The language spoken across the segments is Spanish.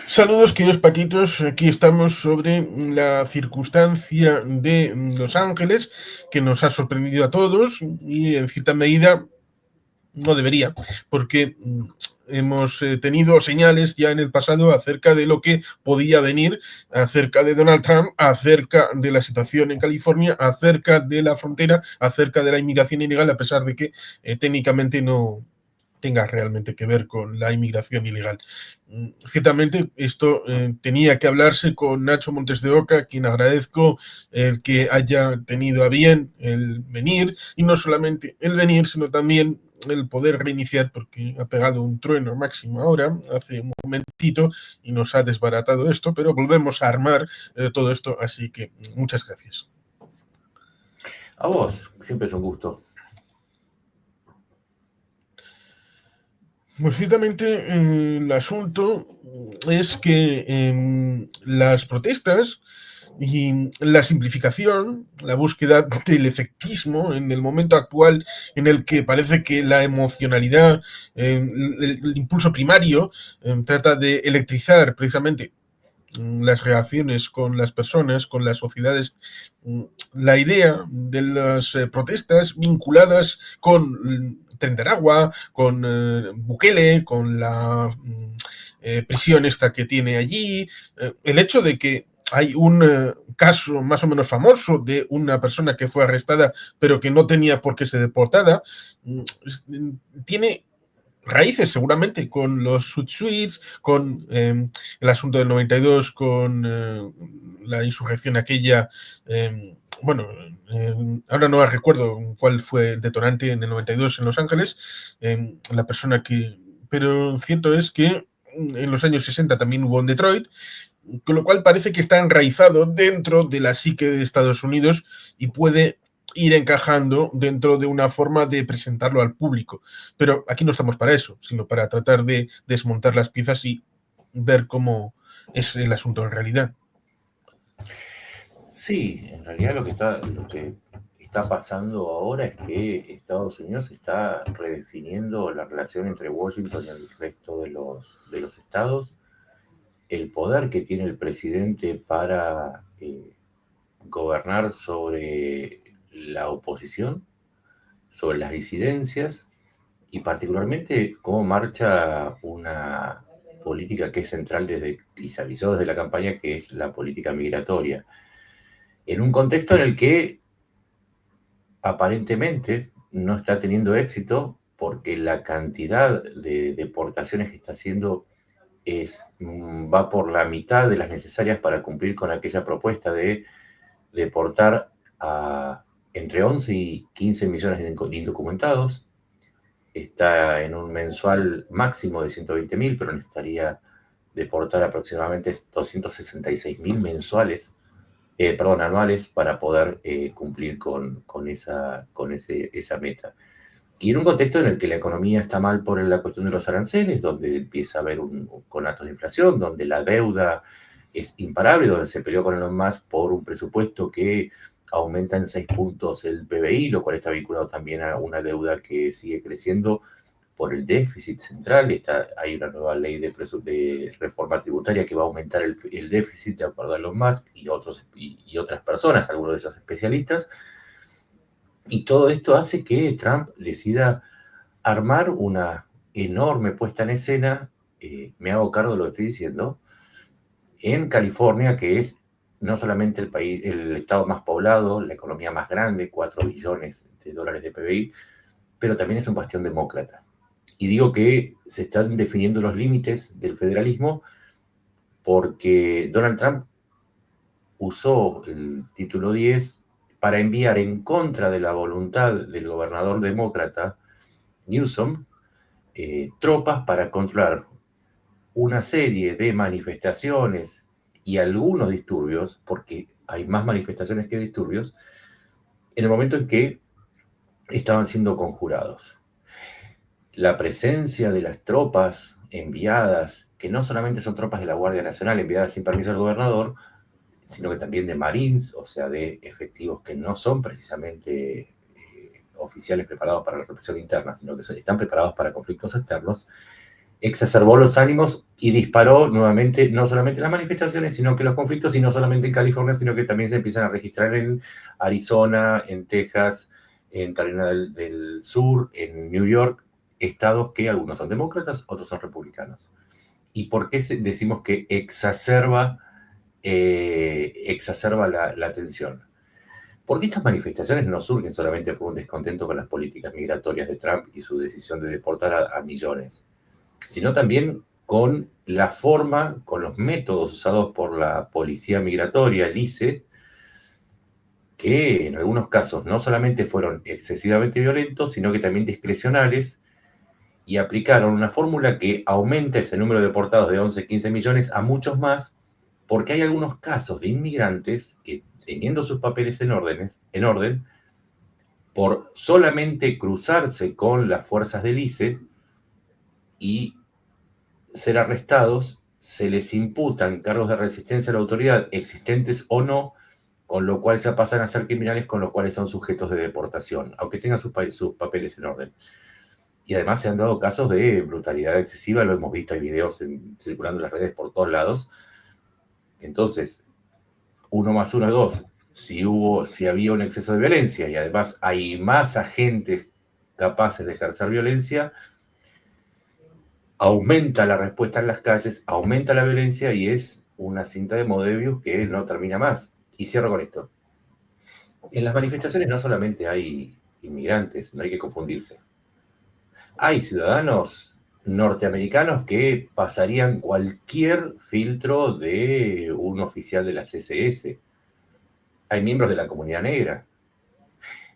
Saludos, queridos patitos. Aquí estamos sobre la circunstancia de Los Ángeles, que nos ha sorprendido a todos y en cierta medida no debería, porque hemos tenido señales ya en el pasado acerca de lo que podía venir, acerca de Donald Trump, acerca de la situación en California, acerca de la frontera, acerca de la inmigración ilegal, a pesar de que técnicamente no tenga realmente que ver con la inmigración ilegal. Ciertamente esto tenía que hablarse con Nacho Montes de Oca, a quien agradezco el que haya tenido a bien el venir, y no solamente el venir, sino también el poder reiniciar, porque ha pegado un trueno máximo ahora, hace un momentito, y nos ha desbaratado esto, pero volvemos a armar todo esto, así que muchas gracias. A vos, siempre es un gusto. Pues ciertamente el asunto es que las protestas y la simplificación, la búsqueda del efectismo en el momento actual en el que parece que la emocionalidad, el impulso primario, trata de electrizar precisamente las reacciones con las personas, con las sociedades, la idea de las protestas vinculadas con Tren de Aragua, con Bukele, con la prisión esta que tiene allí, el hecho de que hay un caso más o menos famoso de una persona que fue arrestada pero que no tenía por qué ser deportada, tiene raíces seguramente con los suits, con el asunto del 92, con la insurrección aquella, bueno, ahora no recuerdo cuál fue el detonante en el 92 en Los Ángeles, la persona que... Pero cierto es que en los años 60 también hubo en Detroit, con lo cual parece que está enraizado dentro de la psique de Estados Unidos y puede ir encajando dentro de una forma de presentarlo al público. Pero aquí no estamos para eso, sino para tratar de desmontar las piezas y ver cómo es el asunto en realidad. Sí, en realidad lo que está pasando ahora es que Estados Unidos está redefiniendo la relación entre Washington y el resto de los estados, el poder que tiene el presidente para gobernar sobre la oposición, sobre las disidencias y particularmente cómo marcha una política que es central desde, y se avisó desde la campaña, que es la política migratoria, en un contexto en el que aparentemente no está teniendo éxito porque la cantidad de deportaciones que está haciendo va por la mitad de las necesarias para cumplir con aquella propuesta de deportar a entre 11 y 15 millones de indocumentados. Está en un mensual máximo de 120.000, pero necesitaría deportar aproximadamente 266.000 mensuales, perdón, anuales, para poder cumplir con esa meta. Y en un contexto en el que la economía está mal por la cuestión de los aranceles, donde empieza a haber un conato de inflación, donde la deuda es imparable, donde se peleó con Elon Musk por un presupuesto que aumenta en 6 puntos el PBI, lo cual está vinculado también a una deuda que sigue creciendo por el déficit central. Hay una nueva ley de reforma tributaria que va a aumentar el déficit, de acuerdo a Elon Musk y otras personas, algunos de esos especialistas. Y todo esto hace que Trump decida armar una enorme puesta en escena, me hago cargo de lo que estoy diciendo, en California, que es no solamente el país, el estado más poblado, la economía más grande, 4 billones de dólares de PBI, pero también es un bastión demócrata. Y digo que se están definiendo los límites del federalismo porque Donald Trump usó el título 10 para enviar en contra de la voluntad del gobernador demócrata Newsom tropas para controlar una serie de manifestaciones y algunos disturbios, porque hay más manifestaciones que disturbios, en el momento en que estaban siendo conjurados. La presencia de las tropas enviadas, que no solamente son tropas de la Guardia Nacional enviadas sin permiso del gobernador, sino que también de Marines, o sea, de efectivos que no son precisamente oficiales preparados para la represión interna, sino que están preparados para conflictos externos, exacerbó los ánimos y disparó nuevamente no solamente las manifestaciones, sino que los conflictos, y no solamente en California, sino que también se empiezan a registrar en Arizona, en Texas, en Carolina del Sur, en New York, estados que algunos son demócratas, otros son republicanos. ¿Y por qué decimos que exacerba la tensión? Porque estas manifestaciones no surgen solamente por un descontento con las políticas migratorias de Trump y su decisión de deportar a millones, sino también con la forma, con los métodos usados por la policía migratoria, el ICE, que en algunos casos no solamente fueron excesivamente violentos, sino que también discrecionales, y aplicaron una fórmula que aumenta ese número de deportados de 11, 15 millones a muchos más, porque hay algunos casos de inmigrantes que, teniendo sus papeles en orden, por solamente cruzarse con las fuerzas del ICE y ser arrestados, se les imputan cargos de resistencia a la autoridad, existentes o no, con lo cual ya pasan a ser criminales, con lo cual son sujetos de deportación, aunque tengan sus papeles en orden. Y además se han dado casos de brutalidad excesiva, lo hemos visto, hay videos circulando en las redes por todos lados. Entonces, 1 más 1 es 2. Si había un exceso de violencia y además hay más agentes capaces de ejercer violencia, aumenta la respuesta en las calles, aumenta la violencia, y es una cinta de Moebius que no termina más. Y cierro con esto. En las manifestaciones no solamente hay inmigrantes, no hay que confundirse. Hay ciudadanos norteamericanos que pasarían cualquier filtro de un oficial de la CSS. Hay miembros de la comunidad negra.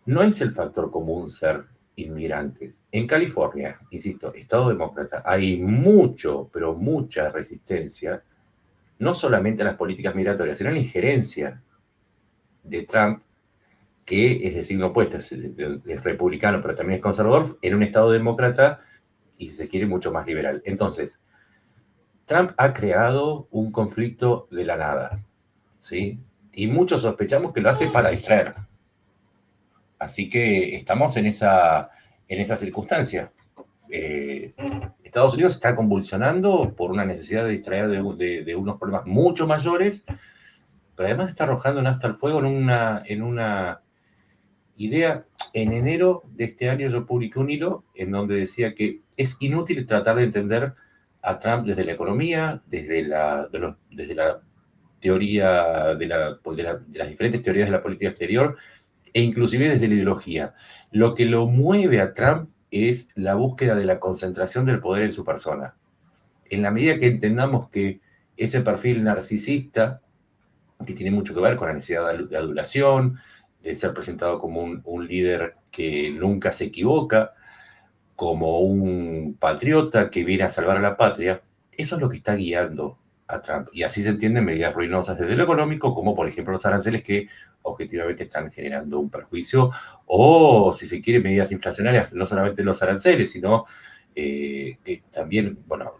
No es el factor común ser inmigrantes. En California, insisto, estado demócrata, hay mucho, pero mucha resistencia, no solamente a las políticas migratorias, sino a la injerencia de Trump, que es de signo opuesto, es republicano, pero también es conservador, en un estado demócrata y, si se quiere, mucho más liberal. Entonces, Trump ha creado un conflicto de la nada, ¿sí? Y muchos sospechamos que lo hace para distraer. Así que estamos en esa circunstancia. Estados Unidos está convulsionando por una necesidad de distraer de unos problemas mucho mayores, pero además está arrojando nafta al fuego en una idea. En enero de este año yo publiqué un hilo en donde decía que es inútil tratar de entender a Trump desde la economía, desde la teoría de las diferentes teorías de la política exterior, e inclusive desde la ideología. Lo que lo mueve a Trump es la búsqueda de la concentración del poder en su persona. En la medida que entendamos que ese perfil narcisista, que tiene mucho que ver con la necesidad de adulación, de ser presentado como un líder que nunca se equivoca, como un patriota que viene a salvar a la patria, eso es lo que está guiando a Trump. Y así se entienden medidas ruinosas desde lo económico, como por ejemplo los aranceles, que objetivamente están generando un perjuicio, o, si se quiere, medidas inflacionarias, no solamente los aranceles, sino que también, bueno,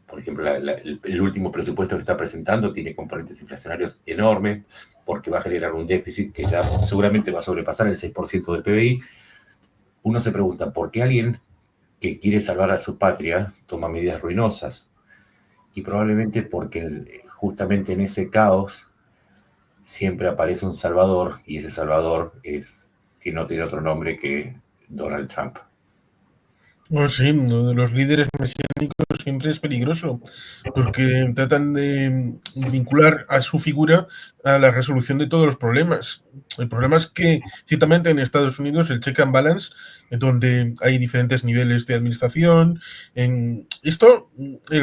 por ejemplo, el último presupuesto que está presentando tiene componentes inflacionarios enormes, porque va a generar un déficit que ya seguramente va a sobrepasar el 6% del PBI. Uno se pregunta, ¿por qué alguien que quiere salvar a su patria toma medidas ruinosas? Y probablemente porque justamente en ese caos siempre aparece un salvador, y ese salvador no tiene otro nombre que Donald Trump. Pues sí, lo de los líderes mesiánicos siempre es peligroso, porque tratan de vincular a su figura a la resolución de todos los problemas. El problema es que, ciertamente, en Estados Unidos el check and balance, donde hay diferentes niveles de administración, el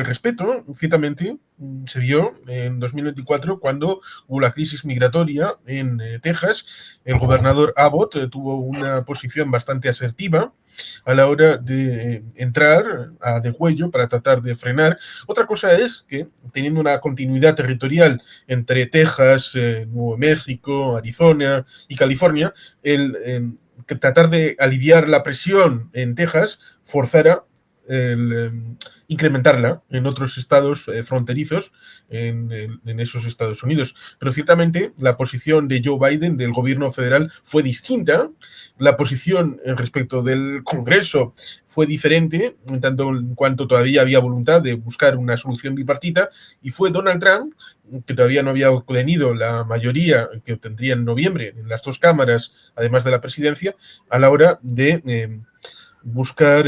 respeto, ciertamente, se vio en 2024 cuando hubo la crisis migratoria en Texas. El gobernador Abbott tuvo una posición bastante asertiva a la hora de entrar a de cuello para tratar de frenar. Otra cosa es que, teniendo una continuidad territorial entre Texas, Nuevo México, Arizona y California, tratar de aliviar la presión en Texas forzara incrementarla en otros estados fronterizos en esos Estados Unidos. Pero ciertamente la posición de Joe Biden, del gobierno federal, fue distinta. La posición respecto del Congreso fue diferente, en tanto en cuanto todavía había voluntad de buscar una solución bipartita, y fue Donald Trump, que todavía no había obtenido la mayoría que obtendría en noviembre en las dos cámaras, además de la presidencia, a la hora de buscar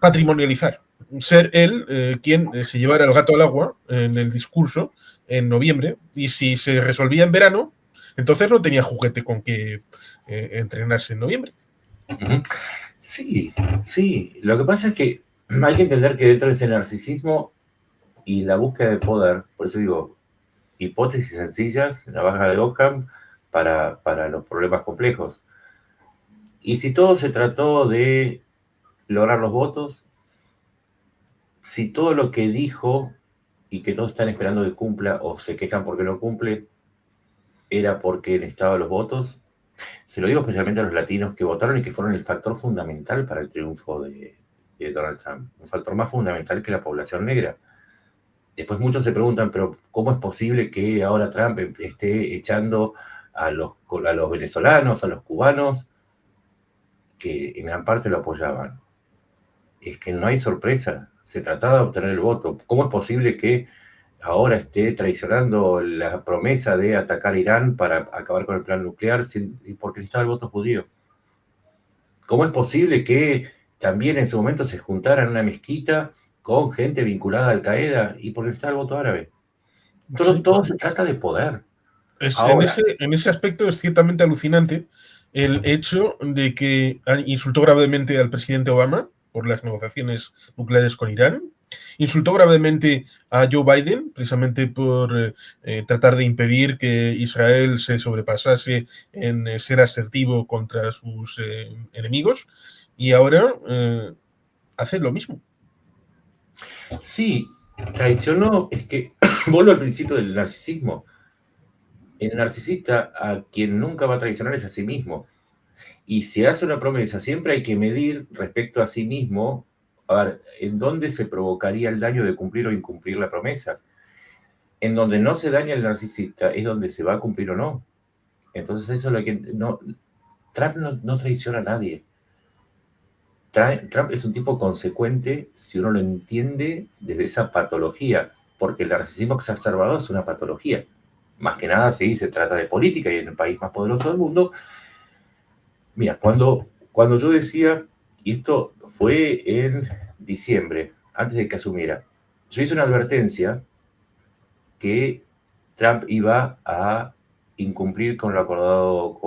patrimonializar, ser él quien se llevara el gato al agua en el discurso en noviembre, y si se resolvía en verano, entonces no tenía juguete con que entrenarse en noviembre. Sí, sí. Lo que pasa es que hay que entender que dentro de ese narcisismo y la búsqueda de poder, por eso digo, hipótesis sencillas, navaja de Ockham para los problemas complejos. Y si todo se trató de lograr los votos, si todo lo que dijo y que todos están esperando que cumpla o se quejan porque no cumple, era porque necesitaba los votos, se lo digo especialmente a los latinos que votaron y que fueron el factor fundamental para el triunfo de Donald Trump, un factor más fundamental que la población negra. Después muchos se preguntan, pero ¿cómo es posible que ahora Trump esté echando a los venezolanos, a los cubanos, que en gran parte lo apoyaban? Es que no hay sorpresa, se trataba de obtener el voto. ¿Cómo es posible que ahora esté traicionando la promesa de atacar a Irán para acabar con el plan nuclear porque necesitaba el voto judío? ¿Cómo es posible que también en su momento se juntara en una mezquita con gente vinculada a Al-Qaeda y porque necesitaba el voto árabe? Todo se trata de poder. Ahora, En ese aspecto es ciertamente alucinante el hecho de que insultó gravemente al presidente Obama por las negociaciones nucleares con Irán, insultó gravemente a Joe Biden precisamente por tratar de impedir que Israel se sobrepasase en ser asertivo contra sus enemigos, y ahora hace lo mismo. Sí, traicionó, es que vuelvo al principio del narcisismo. El narcisista a quien nunca va a traicionar es a sí mismo. Y si hace una promesa, siempre hay que medir respecto a sí mismo, a ver, en dónde se provocaría el daño de cumplir o incumplir la promesa. En donde no se daña el narcisista es donde se va a cumplir o no. Entonces eso es lo que... No, Trump no traiciona a nadie. Trump es un tipo consecuente si uno lo entiende desde esa patología, porque el narcisismo exacerbado es una patología. Más que nada, sí, se trata de política y en el país más poderoso del mundo. Mira, cuando yo decía, y esto fue en diciembre, antes de que asumiera, yo hice una advertencia que Trump iba a incumplir con lo acordado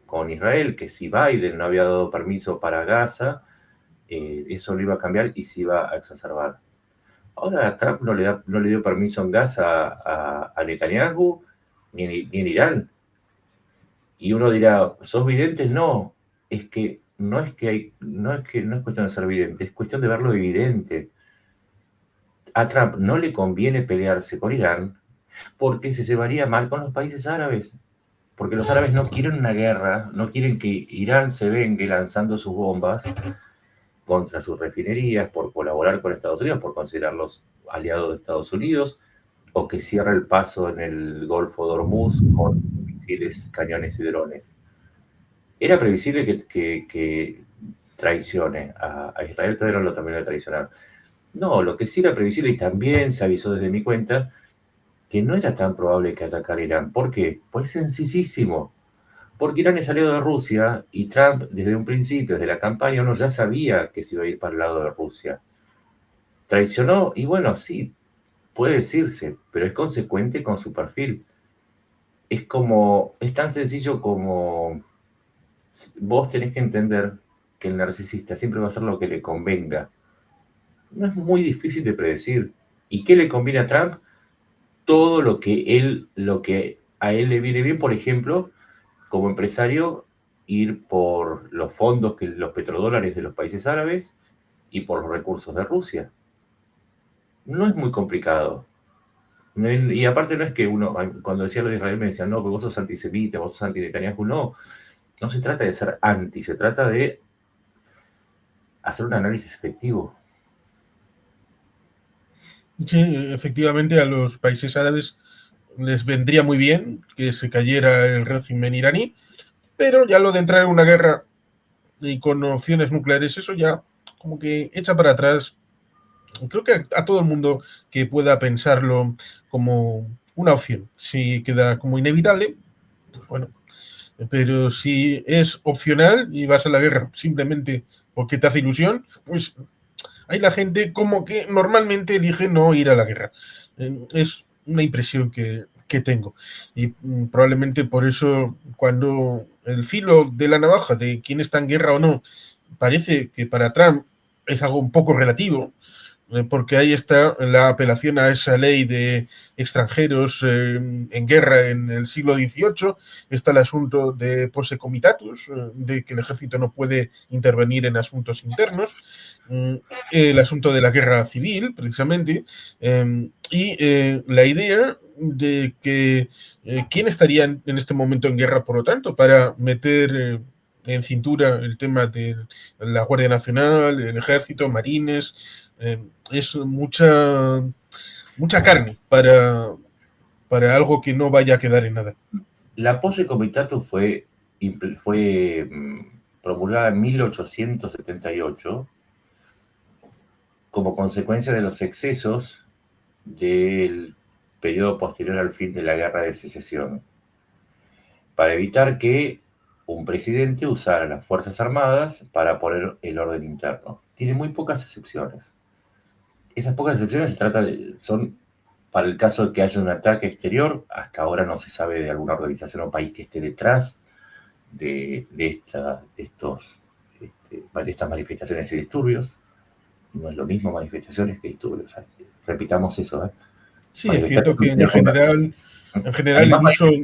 con Israel, que si Biden no había dado permiso para Gaza, eso lo iba a cambiar y se iba a exacerbar. Ahora Trump no le dio permiso en Gaza a Netanyahu ni en Irán. Y uno dirá, ¿sos vidente? No, es que no es cuestión de ser vidente, es cuestión de verlo evidente. A Trump no le conviene pelearse con Irán porque se llevaría mal con los países árabes. Porque los árabes no quieren una guerra, no quieren que Irán se vengue lanzando sus bombas contra sus refinerías por colaborar con Estados Unidos, por considerarlos aliados de Estados Unidos, o que cierre el paso en el Golfo de Hormuz con misiles, cañones y drones. Era previsible que traicione a Israel, todavía no lo terminó de traicionar. No, lo que sí era previsible, y también se avisó desde mi cuenta, que no era tan probable que atacara Irán. ¿Por qué? Pues sencillísimo. Porque Irán es aliado de Rusia y Trump, desde un principio, desde la campaña, uno ya sabía que se iba a ir para el lado de Rusia. Traicionó, y bueno, sí, puede decirse, pero es consecuente con su perfil. Es tan sencillo como vos tenés que entender que el narcisista siempre va a hacer lo que le convenga. No es muy difícil de predecir. ¿Y qué le conviene a Trump? Todo lo que a él le viene bien, por ejemplo, como empresario, ir por los fondos, los petrodólares de los países árabes y por los recursos de Rusia. No es muy complicado. Y aparte no es que uno, cuando decía lo de Israel me decían, no, pero vos sos antisemita, vos sos anti-Netanyahu. No, no se trata de ser anti, se trata de hacer un análisis efectivo. Sí, efectivamente a los países árabes les vendría muy bien que se cayera el régimen iraní, pero ya lo de entrar en una guerra y con opciones nucleares, eso ya como que echa para atrás. Creo que a todo el mundo que pueda pensarlo como una opción, si queda como inevitable, pues bueno, pero si es opcional y vas a la guerra simplemente porque te hace ilusión, pues hay la gente como que normalmente elige no ir a la guerra. Es una impresión que tengo. Y probablemente por eso cuando el filo de la navaja de quién está en guerra o no parece que para Trump es algo un poco relativo, porque ahí está la apelación a esa ley de extranjeros en guerra en el siglo XVIII, está el asunto de posse comitatus, de que el ejército no puede intervenir en asuntos internos, el asunto de la guerra civil, precisamente, y la idea de que quién estaría en este momento en guerra, por lo tanto, para meter en cintura el tema de la Guardia Nacional, el Ejército, Marines, es mucha carne para algo que no vaya a quedar en nada. La posse comitatus fue promulgada en 1878 como consecuencia de los excesos del periodo posterior al fin de la Guerra de Secesión, para evitar que un presidente usara las Fuerzas Armadas para poner el orden interno. Tiene muy pocas excepciones. Esas pocas excepciones son para el caso de que haya un ataque exterior. Hasta ahora no se sabe de alguna organización o país que esté detrás de estas manifestaciones y disturbios. No es lo mismo manifestaciones que disturbios. Repitamos eso. Sí, es cierto que en Hay general más manifestaciones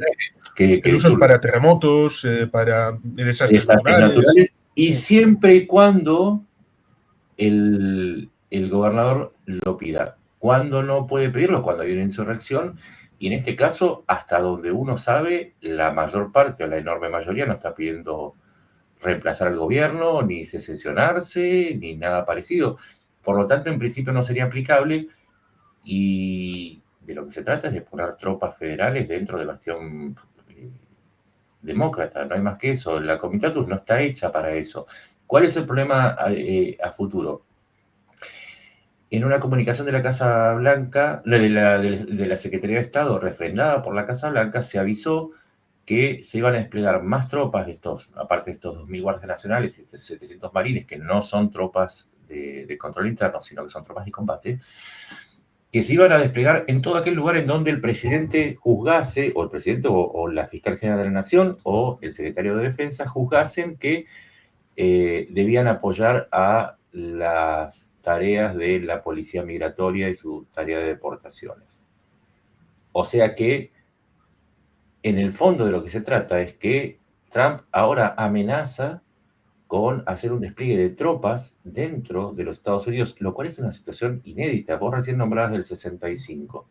que el uso es disturbios. para terremotos, para desastres Desastres naturales. naturales, y siempre y cuando el gobernador lo pida. Cuando no puede pedirlo, cuando hay una insurrección, y en este caso, hasta donde uno sabe, la mayor parte o la enorme mayoría no está pidiendo reemplazar al gobierno, ni secesionarse, ni nada parecido. Por lo tanto, en principio no sería aplicable, y de lo que se trata es de poner tropas federales dentro del bastión demócrata, no hay más que eso. La Comitatus no está hecha para eso. ¿Cuál es el problema a futuro? En una comunicación de la Casa Blanca, de la Secretaría de Estado, refrendada por la Casa Blanca, se avisó que se iban a desplegar más tropas de estos, aparte de estos 2.000 guardias nacionales y 700 marines, que no son tropas de control interno, sino que son tropas de combate, que se iban a desplegar en todo aquel lugar en donde el presidente juzgase, o el presidente o la fiscal general de la Nación, o el secretario de Defensa juzgasen que debían apoyar a las tareas de la policía migratoria y su tarea de deportaciones. O sea que, en el fondo de lo que se trata es que Trump ahora amenaza con hacer un despliegue de tropas dentro de los Estados Unidos, lo cual es una situación inédita. Vos recién nombrabas del 65.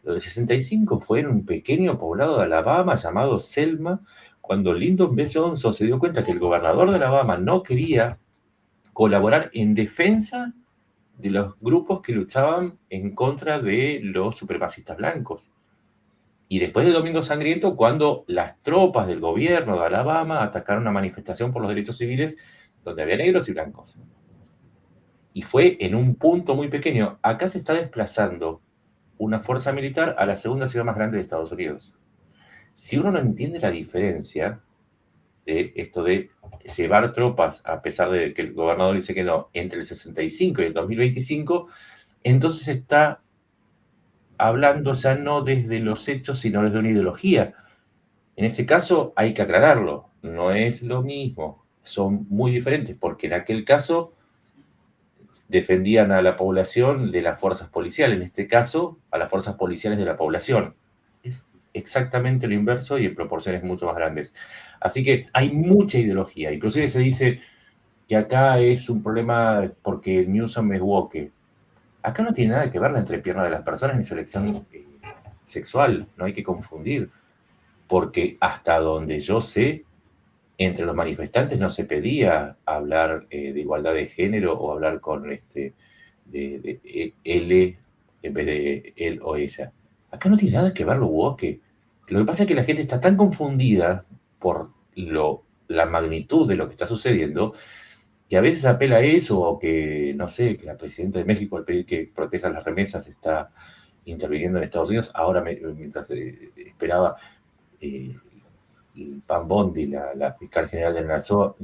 Lo del 65 fue en un pequeño poblado de Alabama llamado Selma, cuando Lyndon B. Johnson se dio cuenta que el gobernador de Alabama no quería colaborar en defensa de los grupos que luchaban en contra de los supremacistas blancos. Y después del Domingo Sangriento, cuando las tropas del gobierno de Alabama atacaron una manifestación por los derechos civiles donde había negros y blancos. Y fue en un punto muy pequeño. Acá se está desplazando una fuerza militar a la segunda ciudad más grande de Estados Unidos. Si uno no entiende la diferencia de esto de llevar tropas, a pesar de que el gobernador dice que no, entre el 65 y el 2025, entonces está hablando ya no desde los hechos, sino desde una ideología. En ese caso hay que aclararlo, no es lo mismo, son muy diferentes, porque en aquel caso defendían a la población de las fuerzas policiales, en este caso a las fuerzas policiales de la población. Es exactamente lo inverso y en proporciones mucho más grandes. Así que hay mucha ideología, inclusive se dice que acá es un problema porque Newsom es woke. Acá no tiene nada que ver la entrepierna de las personas ni su elección sexual, no hay que confundir, porque hasta donde yo sé, Entre los manifestantes no se pedía hablar de igualdad de género o hablar con de él en vez de él o ella. Acá no tiene nada que ver lo woke. Lo que pasa es que la gente está tan confundida por la magnitud de lo que está sucediendo que a veces apela a eso o que, no sé, que la presidenta de México al pedir que protejan las remesas está interviniendo en Estados Unidos. Ahora, mientras esperaba, eh, Pam Bondi, la fiscal general de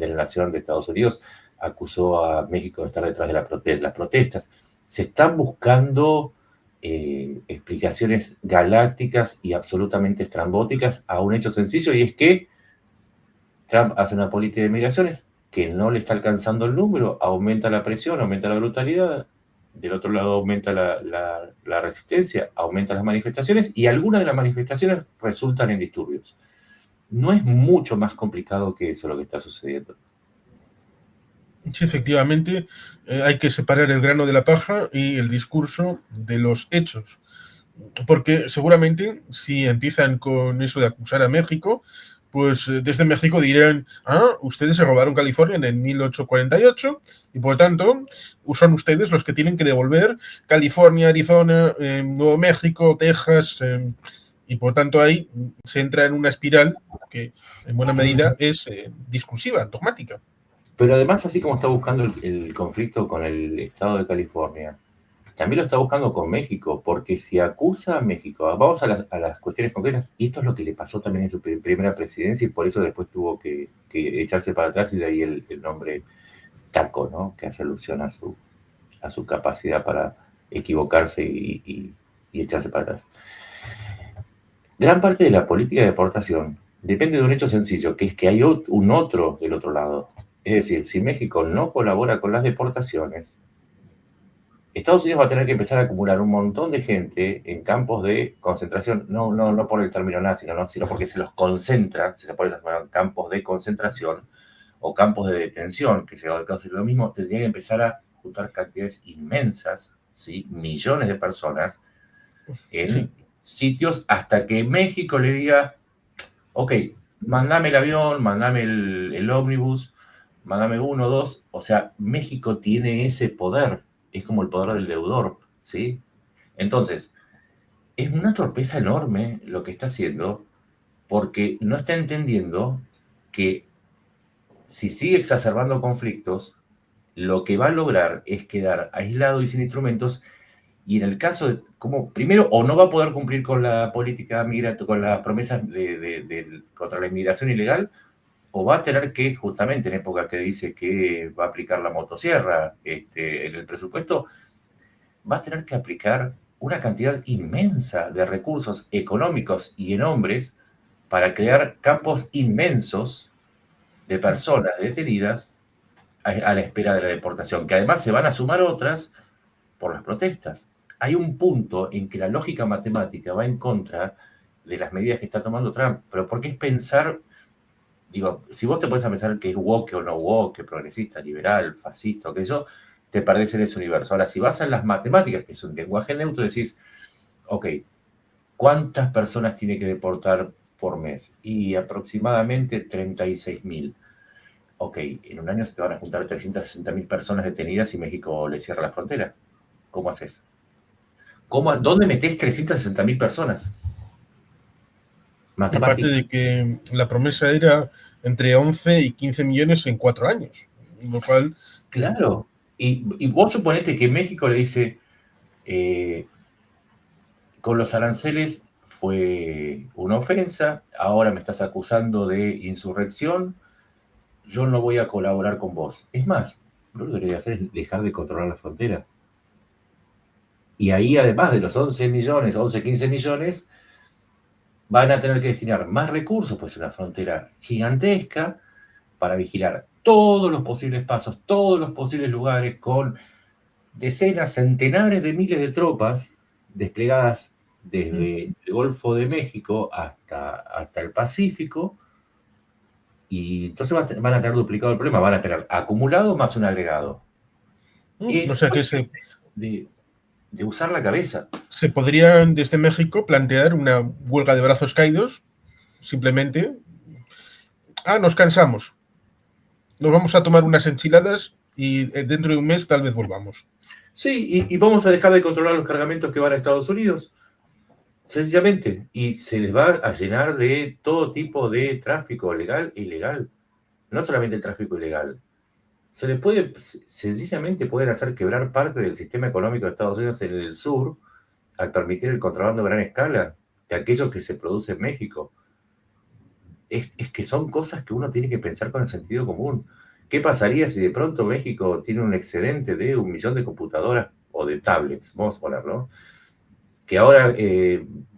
la Nación de Estados Unidos, acusó a México de estar detrás de las protestas. Se están buscando explicaciones galácticas y absolutamente estrambóticas a un hecho sencillo, y es que Trump hace una política de migraciones que no le está alcanzando el número, aumenta la presión, aumenta la brutalidad, del otro lado aumenta la resistencia, aumenta las manifestaciones, y algunas de las manifestaciones resultan en disturbios. No es mucho más complicado que eso lo que está sucediendo. Sí, efectivamente, hay que separar el grano de la paja y el discurso de los hechos. Porque seguramente si empiezan con eso de acusar a México, pues desde México dirán, ustedes se robaron California en el 1848 y por lo tanto son ustedes los que tienen que devolver California, Arizona, Nuevo México, Texas, y por tanto ahí se entra en una espiral que en buena medida es discursiva, dogmática. Pero además, así como está buscando el conflicto con el estado de California, también lo está buscando con México, porque si acusa a México, vamos a las cuestiones concretas, y esto es lo que le pasó también en su primera presidencia, y por eso después tuvo que echarse para atrás, y de ahí el nombre Taco, ¿no? Que hace alusión a su capacidad para equivocarse y echarse para atrás. Gran parte de la política de deportación depende de un hecho sencillo, que es que hay un otro del otro lado. Es decir, si México no colabora con las deportaciones, Estados Unidos va a tener que empezar a acumular un montón de gente en campos de concentración, no por el término nazi, sino porque se los concentra, se puede llamar campos de concentración o campos de detención, que llegado al caso de lo mismo, tendría que empezar a juntar cantidades inmensas, ¿sí? Millones de personas en sitios hasta que México le diga, ok, mandame el avión, mandame el ómnibus, mandame uno, dos. O sea, México tiene ese poder, es como el poder del deudor, ¿sí? Entonces, es una torpeza enorme lo que está haciendo, porque no está entendiendo que si sigue exacerbando conflictos, lo que va a lograr es quedar aislado y sin instrumentos, y en el caso de, como primero, o no va a poder cumplir con la política migratoria, con las promesas contra la inmigración ilegal, o va a tener que, justamente en época que dice que va a aplicar la motosierra en el presupuesto, va a tener que aplicar una cantidad inmensa de recursos económicos y en hombres para crear campos inmensos de personas detenidas a la espera de la deportación, que además se van a sumar otras por las protestas. Hay un punto en que la lógica matemática va en contra de las medidas que está tomando Trump, pero porque es pensar, digo, si vos te puedes pensar que es woke o no woke, progresista, liberal, fascista, o que eso, te perdés en ese universo. Ahora, si vas a las matemáticas, que es un lenguaje neutro, decís, ok, ¿cuántas personas tiene que deportar por mes? Y aproximadamente 36.000. Ok, en un año se te van a juntar 360.000 personas detenidas y México le cierra la frontera. ¿Cómo haces? ¿Dónde metés 360.000 personas? Aparte de que la promesa era entre 11 y 15 millones en 4 años, lo cual... Claro, y vos suponete que México le dice, con los aranceles fue una ofensa, ahora me estás acusando de insurrección, yo no voy a colaborar con vos. Es más, lo que debería hacer es dejar de controlar la frontera. Y ahí, además de los 11 millones, 11, 15 millones, van a tener que destinar más recursos, pues una frontera gigantesca, para vigilar todos los posibles pasos, todos los posibles lugares, con decenas, centenares de miles de tropas desplegadas desde el Golfo de México hasta el Pacífico, y entonces van a tener duplicado el problema, van a tener acumulado más un agregado. O sea que de usar la cabeza. Se podrían desde México plantear una huelga de brazos caídos, simplemente nos cansamos. Nos vamos a tomar unas enchiladas y dentro de un mes tal vez volvamos. Sí, y vamos a dejar de controlar los cargamentos que van a Estados Unidos, sencillamente, y se les va a llenar de todo tipo de tráfico legal e ilegal, no solamente el tráfico ilegal. Se les puede, sencillamente pueden hacer quebrar parte del sistema económico de Estados Unidos en el sur al permitir el contrabando a gran escala de aquello que se produce en México. Es que son cosas que uno tiene que pensar con el sentido común. ¿Qué pasaría si de pronto México tiene un excedente de 1 millón de computadoras o de tablets, vamos a ponerlo, que ahora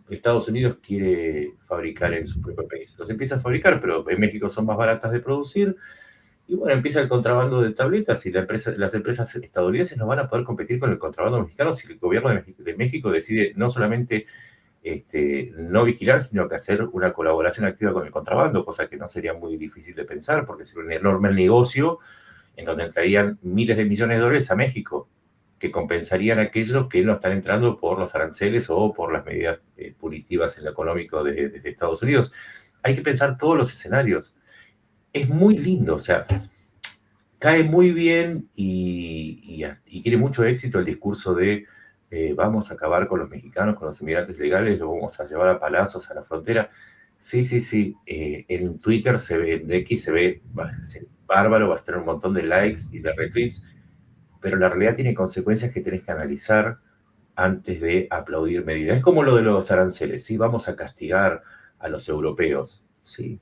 Estados Unidos quiere fabricar en su propio país? Los empieza a fabricar, pero en México son más baratas de producir. Y bueno, empieza el contrabando de tabletas y las empresas estadounidenses no van a poder competir con el contrabando mexicano si el gobierno de México decide no solamente no vigilar, sino que hacer una colaboración activa con el contrabando, cosa que no sería muy difícil de pensar, porque sería un enorme negocio en donde entrarían miles de millones de dólares a México, que compensarían aquellos que no están entrando por los aranceles o por las medidas punitivas en lo económico de Estados Unidos. Hay que pensar todos los escenarios. Es muy lindo, o sea, cae muy bien y tiene mucho éxito el discurso de vamos a acabar con los mexicanos, con los inmigrantes legales, los vamos a llevar a palazos a la frontera. Sí, sí, sí. En Twitter se ve, en X se ve, va a ser bárbaro, va a tener un montón de likes y de retweets, pero la realidad tiene consecuencias que tenés que analizar antes de aplaudir medidas. Es como lo de los aranceles, ¿sí? Vamos a castigar a los europeos, ¿sí?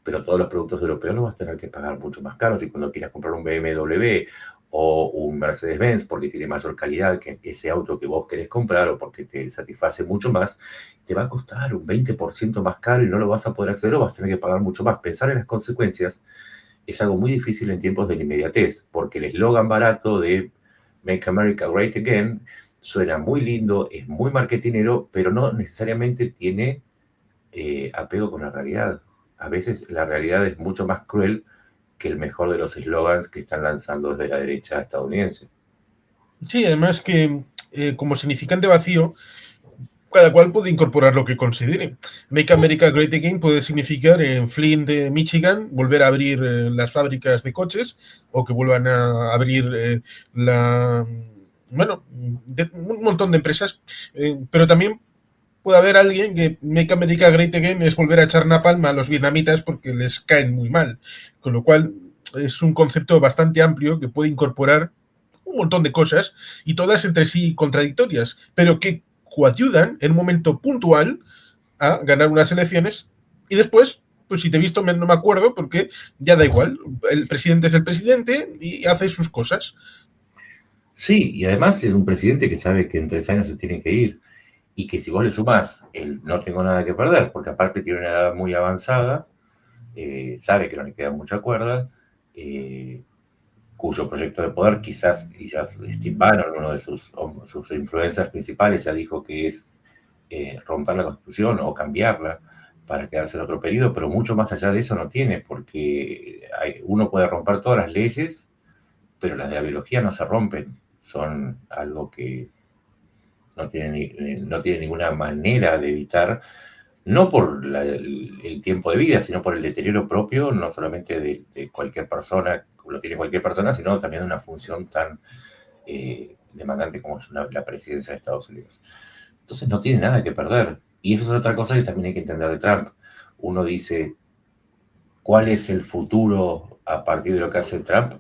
Pero todos los productos europeos los vas a tener que pagar mucho más caros. Y cuando quieras comprar un BMW o un Mercedes-Benz porque tiene mayor calidad que ese auto que vos querés comprar o porque te satisface mucho más, te va a costar un 20% más caro y no lo vas a poder acceder o vas a tener que pagar mucho más. Pensar en las consecuencias es algo muy difícil en tiempos de la inmediatez, porque el eslogan barato de Make America Great Again suena muy lindo, es muy marketinero, pero no necesariamente tiene apego con la realidad. A veces la realidad es mucho más cruel que el mejor de los eslogans que están lanzando desde la derecha estadounidense. Sí, además que como significante vacío, cada cual puede incorporar lo que considere. Make America Great Again puede significar en Flint, Michigan, volver a abrir las fábricas de coches o que vuelvan a abrir un montón de empresas, pero también puede haber alguien que Make America Great Again es volver a echar napalm a los vietnamitas porque les caen muy mal, con lo cual es un concepto bastante amplio que puede incorporar un montón de cosas y todas entre sí contradictorias, pero que coayudan en un momento puntual a ganar unas elecciones y después, pues si te he visto no me acuerdo porque ya da igual, el presidente es el presidente y hace sus cosas. Sí, y además es un presidente que sabe que en 3 años se tiene que ir y que si vos le sumás el no tengo nada que perder, porque aparte tiene una edad muy avanzada, sabe que no le queda mucha cuerda, cuyo proyecto de poder quizás, y ya Steve Bannon, uno de sus influencias principales, ya dijo que es romper la Constitución o cambiarla para quedarse en otro periodo, pero mucho más allá de eso no tiene, porque uno puede romper todas las leyes, pero las de la biología no se rompen, son algo que no tiene ninguna manera de evitar, no por el tiempo de vida, sino por el deterioro propio, no solamente de cualquier persona, lo tiene cualquier persona, sino también de una función tan demandante como es la presidencia de Estados Unidos. Entonces no tiene nada que perder. Y eso es otra cosa que también hay que entender de Trump. Uno dice, ¿cuál es el futuro a partir de lo que hace Trump?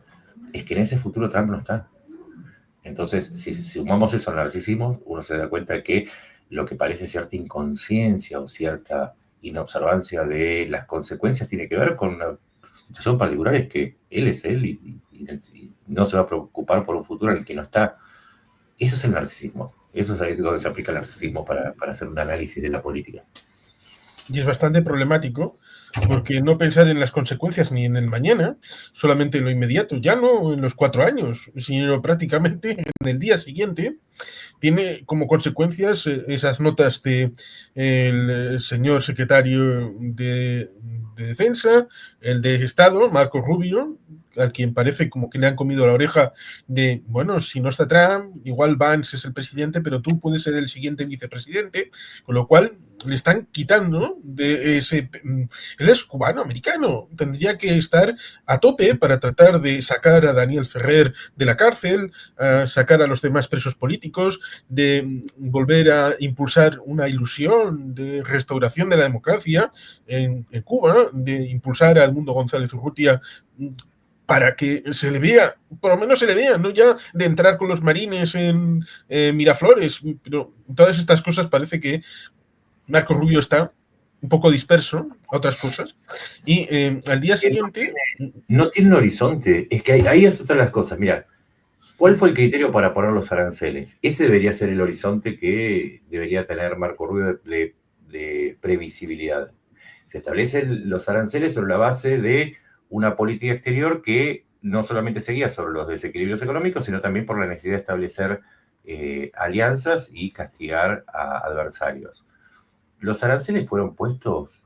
Es que en ese futuro Trump no está. Entonces, si sumamos eso al narcisismo, uno se da cuenta que lo que parece cierta inconsciencia o cierta inobservancia de las consecuencias tiene que ver con una situación particular, es que él es él y no se va a preocupar por un futuro en el que no está. Eso es el narcisismo. Eso es ahí donde se aplica el narcisismo para hacer un análisis de la política. Y es bastante problemático porque no pensar en las consecuencias ni en el mañana, solamente en lo inmediato, ya no en los 4 años, sino prácticamente en el día siguiente, tiene como consecuencias esas notas de el señor secretario de Defensa, el de Estado, Marco Rubio, al quien parece como que le han comido la oreja de, bueno, si no está Trump, igual Vance es el presidente, pero tú puedes ser el siguiente vicepresidente, con lo cual le están quitando de ese... Él es cubano-americano, tendría que estar a tope para tratar de sacar a Daniel Ferrer de la cárcel, sacar a los demás presos políticos, de volver a impulsar una ilusión de restauración de la democracia en Cuba, de impulsar a Edmundo González Urrutia para que se le vea, por lo menos se le vea, no ya de entrar con los marines en Miraflores, pero todas estas cosas parece que Marco Rubio está un poco disperso a otras cosas, y al día siguiente... No tiene un horizonte, es que ahí es otra de las cosas, mira, ¿cuál fue el criterio para poner los aranceles? Ese debería ser el horizonte que debería tener Marco Rubio de previsibilidad. Se establecen los aranceles sobre la base de una política exterior que no solamente seguía sobre los desequilibrios económicos, sino también por la necesidad de establecer alianzas y castigar a adversarios. Los aranceles fueron puestos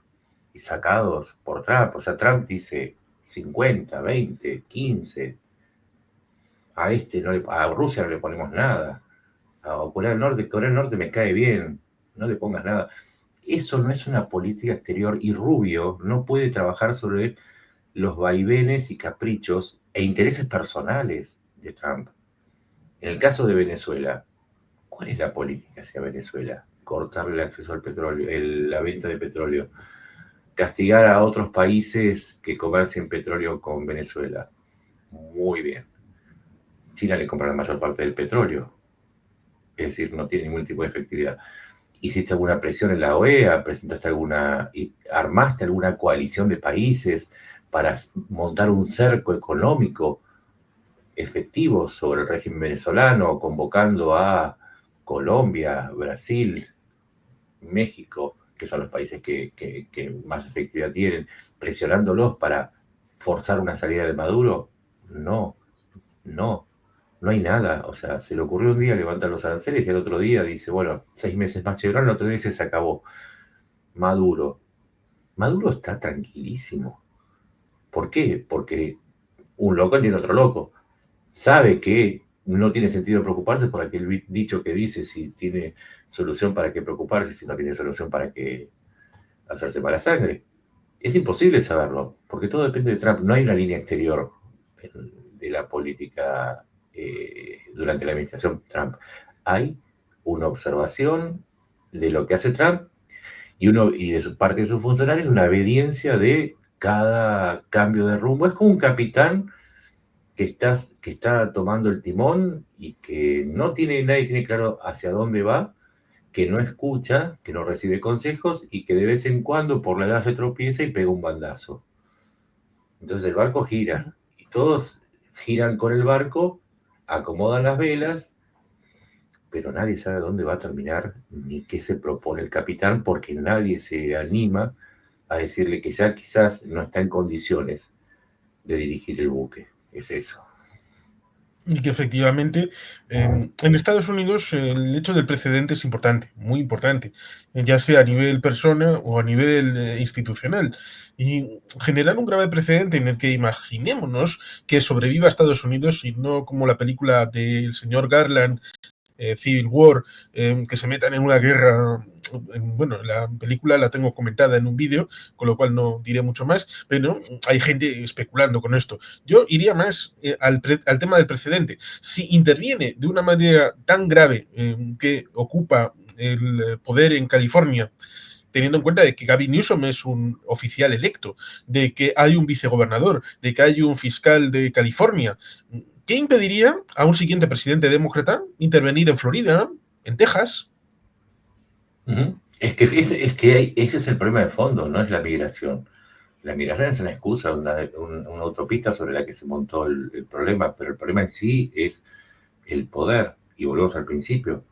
y sacados por Trump. O sea, Trump dice 50, 20, 15. A Rusia no le ponemos nada. A Corea del Norte me cae bien. No le pongas nada. Eso no es una política exterior y Rubio no puede trabajar sobre los vaivenes y caprichos e intereses personales de Trump. En el caso de Venezuela, ¿cuál es la política hacia Venezuela? Cortarle el acceso al petróleo, la venta de petróleo, castigar a otros países que comercien petróleo con Venezuela. Muy bien. China le compra la mayor parte del petróleo, es decir, no tiene ningún tipo de efectividad. ¿Hiciste alguna presión en la OEA? ¿Armaste alguna coalición de países para montar un cerco económico efectivo sobre el régimen venezolano, convocando a Colombia, Brasil, México, que son los países que más efectividad tienen, presionándolos para forzar una salida de Maduro? No hay nada. O sea, se le ocurrió un día levantar los aranceles y el otro día dice, bueno, 6 meses más Chevron, el otro día se acabó. Maduro está tranquilísimo. ¿Por qué? Porque un loco entiende a otro loco. Sabe que no tiene sentido preocuparse por aquel dicho que dice, si tiene solución para qué preocuparse, si no tiene solución para qué hacerse mala sangre. Es imposible saberlo, porque todo depende de Trump. No hay una línea exterior de la política durante la administración Trump. Hay una observación de lo que hace Trump y de parte de sus funcionarios una obediencia de cada cambio de rumbo. Es como un capitán que está tomando el timón y que nadie tiene claro hacia dónde va, que no escucha, que no recibe consejos y que de vez en cuando por la edad se tropieza y pega un bandazo. Entonces el barco gira y todos giran con el barco, acomodan las velas, pero nadie sabe dónde va a terminar ni qué se propone el capitán, porque nadie se anima a decirle que ya quizás no está en condiciones de dirigir el buque. Es eso. Y que efectivamente en Estados Unidos el hecho del precedente es importante, muy importante, ya sea a nivel persona o a nivel institucional. Y generar un grave precedente en el que imaginémonos que sobreviva Estados Unidos y no como la película del señor Garland, Civil War, que se metan en una guerra. Bueno, la película la tengo comentada en un vídeo, con lo cual no diré mucho más, pero hay gente especulando con esto. Yo iría más al tema del precedente. Si interviene de una manera tan grave que ocupa el poder en California, teniendo en cuenta de que Gavin Newsom es un oficial electo, de que hay un vicegobernador, de que hay un fiscal de California, ¿qué impediría a un siguiente presidente demócrata intervenir en Florida, en Texas? Es que ese es el problema de fondo, no es la migración. La migración es una excusa, una autopista sobre la que se montó el problema, pero el problema en sí es el poder. Y volvemos al principio.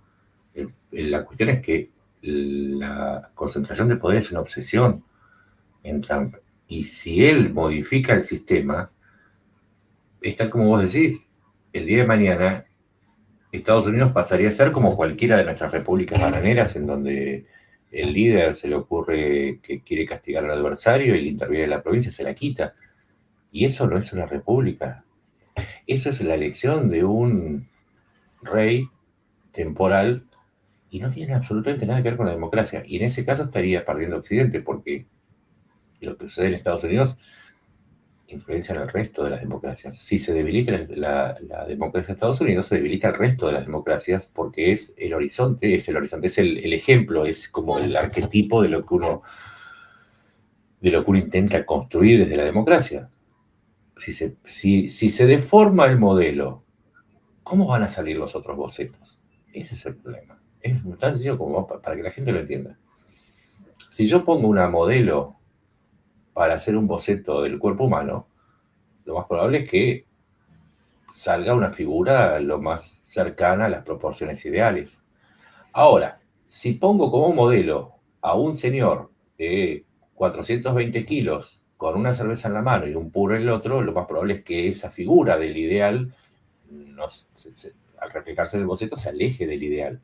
La cuestión es que la concentración de poder es una obsesión en Trump. Y si él modifica el sistema, está como vos decís, el día de mañana Estados Unidos pasaría a ser como cualquiera de nuestras repúblicas bananeras, en donde el líder se le ocurre que quiere castigar al adversario y le interviene en la provincia, se la quita. Y eso no es una república. Eso es la elección de un rey temporal y no tiene absolutamente nada que ver con la democracia. Y en ese caso estaría perdiendo Occidente, porque lo que sucede en Estados Unidos influencia en el resto de las democracias. Si se debilita la democracia de Estados Unidos, se debilita el resto de las democracias porque es el horizonte, es el ejemplo, es como el arquetipo de lo que uno intenta construir desde la democracia. Si se deforma el modelo, ¿cómo van a salir los otros bocetos? Ese es el problema. Es tan sencillo como para que la gente lo entienda. Si yo pongo una modelo para hacer un boceto del cuerpo humano, lo más probable es que salga una figura lo más cercana a las proporciones ideales. Ahora, si pongo como modelo a un señor de 420 kilos con una cerveza en la mano y un puro en el otro, lo más probable es que esa figura del ideal, no, al reflejarse en el boceto, se aleje del ideal.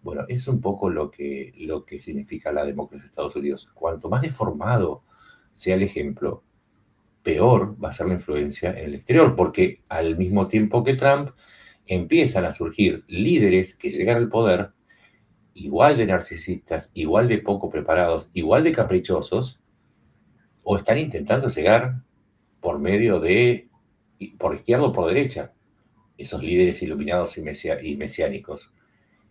Bueno, es un poco lo que significa la democracia de Estados Unidos. Cuanto más deformado sea el ejemplo, peor va a ser la influencia en el exterior, porque al mismo tiempo que Trump, empiezan a surgir líderes que llegan al poder igual de narcisistas, igual de poco preparados, igual de caprichosos, o están intentando llegar por medio de, por izquierda o por derecha, esos líderes iluminados y mesiánicos.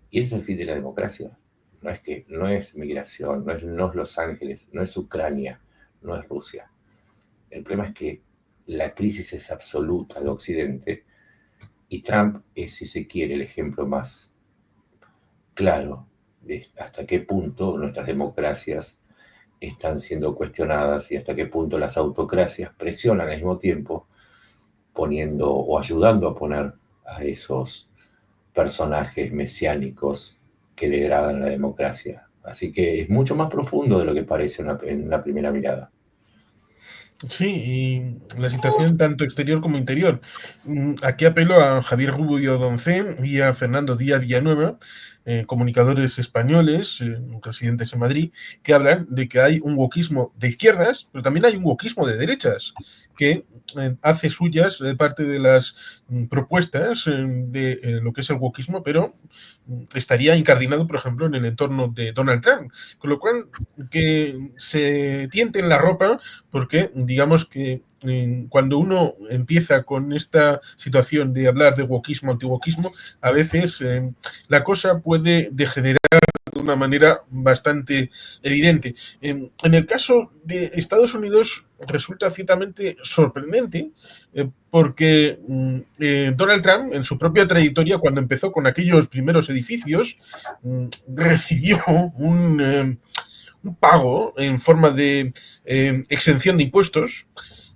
Y ese es el fin de la democracia. No es migración, no es Los Ángeles, no es Ucrania, no es Rusia. El problema es que la crisis es absoluta de Occidente y Trump es, si se quiere, el ejemplo más claro de hasta qué punto nuestras democracias están siendo cuestionadas y hasta qué punto las autocracias presionan al mismo tiempo poniendo o ayudando a poner a esos personajes mesiánicos que degradan la democracia. Así que es mucho más profundo de lo que parece en una primera mirada. Sí, y la situación tanto exterior como interior. Aquí apelo a Javier Rubio Doncén y a Fernando Díaz Villanueva, comunicadores españoles, residentes en Madrid, que hablan de que hay un wokismo de izquierdas, pero también hay un wokismo de derechas, que hace suyas parte de las propuestas de lo que es el wokismo, pero estaría incardinado, por ejemplo, en el entorno de Donald Trump. Con lo cual, que se tienten la ropa porque digamos que cuando uno empieza con esta situación de hablar de wokismo, antiwokismo, a veces la cosa puede degenerar de una manera bastante evidente. En el caso de Estados Unidos resulta ciertamente sorprendente porque Donald Trump, en su propia trayectoria, cuando empezó con aquellos primeros edificios, recibió un pago en forma de exención de impuestos,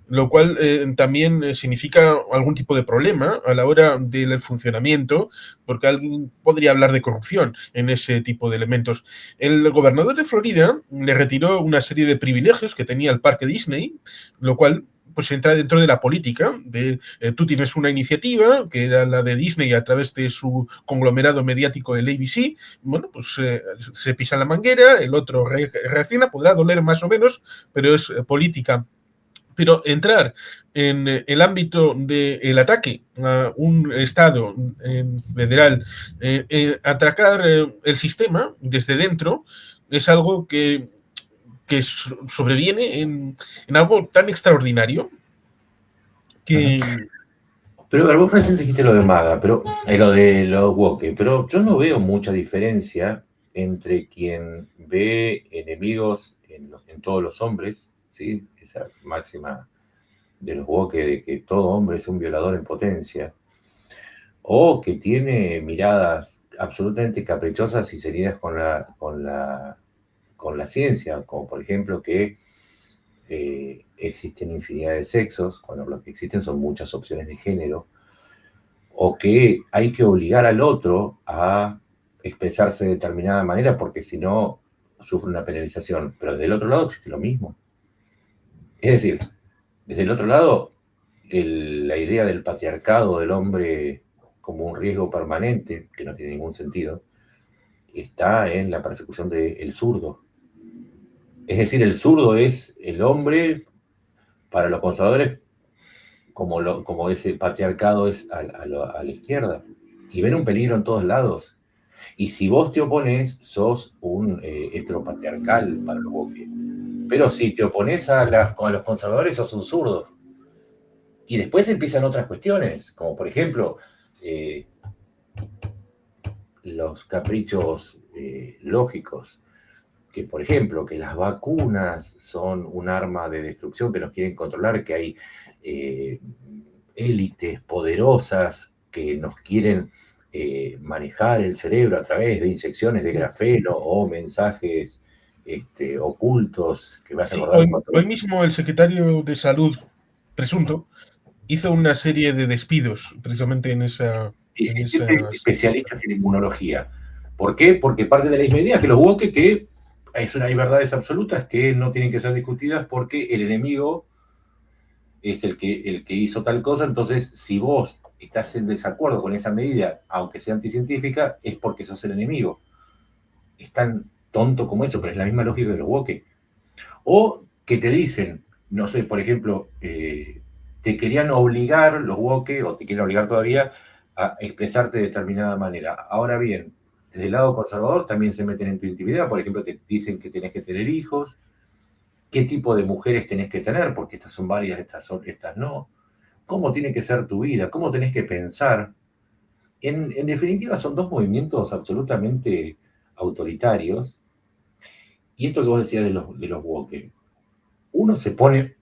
lo cual también significa algún tipo de problema a la hora del funcionamiento, porque alguien podría hablar de corrupción en ese tipo de elementos. El gobernador de Florida le retiró una serie de privilegios que tenía el parque Disney, lo cual pues entra dentro de la política de tú tienes una iniciativa que era la de Disney a través de su conglomerado mediático del ABC, bueno, pues se pisa la manguera, el otro reacciona, podrá doler más o menos, pero es política. Pero entrar en el ámbito del ataque a un Estado federal, atracar el sistema desde dentro, es algo que sobreviene en algo tan extraordinario que... Pero a ver, vos recién dijiste lo de Maga, pero lo de los woke, pero yo no veo mucha diferencia entre quien ve enemigos en todos los hombres, ¿sí? Esa máxima de los woke de que todo hombre es un violador en potencia, o que tiene miradas absolutamente caprichosas y serias con la ciencia, como por ejemplo que existen infinidad de sexos, cuando lo que existen son muchas opciones de género, o que hay que obligar al otro a expresarse de determinada manera porque si no sufre una penalización. Pero del otro lado existe lo mismo. Es decir, desde el otro lado, la idea del patriarcado del hombre como un riesgo permanente, que no tiene ningún sentido, está en la persecución del zurdo. Es decir, el zurdo es el hombre, para los conservadores, como ese patriarcado es a la izquierda. Y ven un peligro en todos lados. Y si vos te opones, sos un heteropatriarcal para los woke. Pero si te opones a los conservadores, sos un zurdo. Y después empiezan otras cuestiones, como por ejemplo, los caprichos lógicos, que por ejemplo, que las vacunas son un arma de destrucción, que nos quieren controlar, que hay élites poderosas que nos quieren manejar el cerebro a través de inyecciones de grafeno o mensajes ocultos que vas a Sí, acordar hoy mismo el secretario de Salud, presunto, hizo una serie de despidos precisamente en 17 especialistas en inmunología. ¿Por qué? Porque parte de la misma idea que los woke, que hay verdades absolutas que no tienen que ser discutidas porque el enemigo es el que hizo tal cosa. Entonces, si vos estás en desacuerdo con esa medida, aunque sea anticientífica, es porque sos el enemigo. Es tan tonto como eso, pero es la misma lógica de los woke. O que te dicen, no sé, por ejemplo, te querían obligar los woke, o te quieren obligar todavía, a expresarte de determinada manera. Ahora bien, desde el lado conservador también se meten en tu intimidad. Por ejemplo, te dicen que tenés que tener hijos, qué tipo de mujeres tenés que tener, porque estas son válidas, estas no. Cómo tiene que ser tu vida, cómo tenés que pensar. En definitiva, son dos movimientos absolutamente autoritarios. Y esto que vos decías de los woke, uno se pone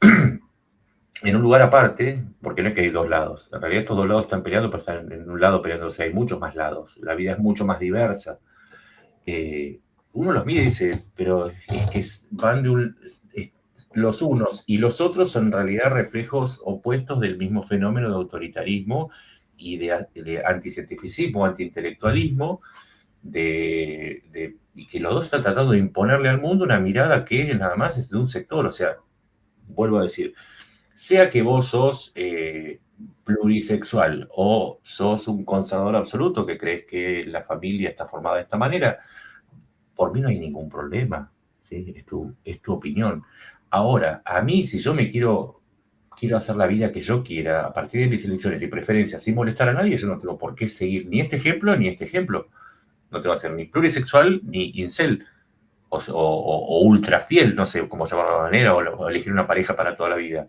en un lugar aparte, porque no es que hay dos lados. En realidad estos dos lados están peleando, pero están en un lado peleándose. Hay muchos más lados. La vida es mucho más diversa. Uno los mide y dice, pero es que van de los unos y los otros son en realidad reflejos opuestos del mismo fenómeno de autoritarismo y de anticientificismo, antiintelectualismo, y que los dos están tratando de imponerle al mundo una mirada que nada más es de un sector. O sea, vuelvo a decir, sea que vos sos plurisexual o sos un conservador absoluto que crees que la familia está formada de esta manera, por mí no hay ningún problema, ¿sí? Es tu opinión. Ahora, a mí, si yo quiero hacer la vida que yo quiera, a partir de mis elecciones y preferencias, sin molestar a nadie, yo no tengo por qué seguir ni este ejemplo ni este ejemplo. No te va a ser ni plurisexual ni incel, o ultra fiel, no sé cómo llamarlo de la manera, o elegir una pareja para toda la vida,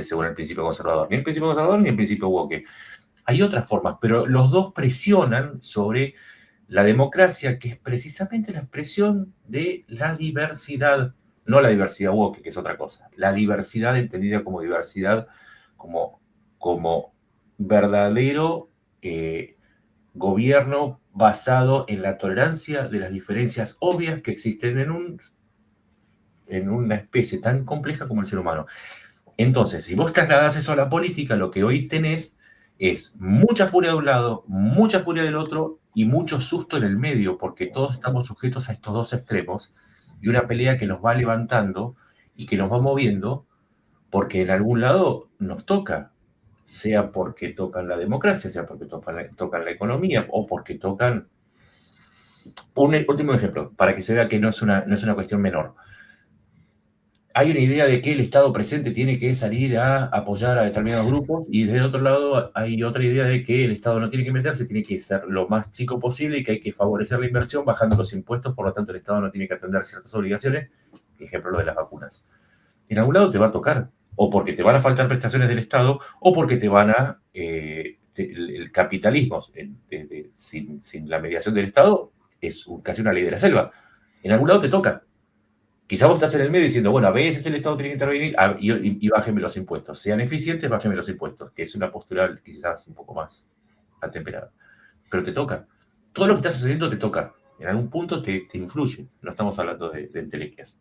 según el principio conservador. Ni el principio conservador ni el principio woke. Hay otras formas, pero los dos presionan sobre la democracia, que es precisamente la expresión de la diversidad, no la diversidad woke, que es otra cosa, la diversidad entendida como diversidad, como verdadero gobierno basado en la tolerancia de las diferencias obvias que existen en una especie tan compleja como el ser humano. Entonces, si vos trasladás eso a la política, lo que hoy tenés es mucha furia de un lado, mucha furia del otro y mucho susto en el medio, porque todos estamos sujetos a estos dos extremos y una pelea que nos va levantando y que nos va moviendo, porque en algún lado nos toca, sea porque tocan la democracia, sea porque tocan la economía o porque tocan... Un último ejemplo, para que se vea que no es una cuestión menor. Hay una idea de que el Estado presente tiene que salir a apoyar a determinados grupos y desde el otro lado hay otra idea de que el Estado no tiene que meterse, tiene que ser lo más chico posible y que hay que favorecer la inversión bajando los impuestos, por lo tanto el Estado no tiene que atender ciertas obligaciones, por ejemplo lo de las vacunas. En algún lado te va a tocar, o porque te van a faltar prestaciones del Estado, o porque te van a... el capitalismo sin la mediación del Estado es casi una ley de la selva. En algún lado te toca. Quizá vos estás en el medio diciendo, bueno, a veces el Estado tiene que intervenir y bájeme los impuestos. Sean eficientes, bájeme los impuestos, que es una postura quizás un poco más atemperada. Pero te toca. Todo lo que está sucediendo te toca. En algún punto te influye. No estamos hablando de entelequias.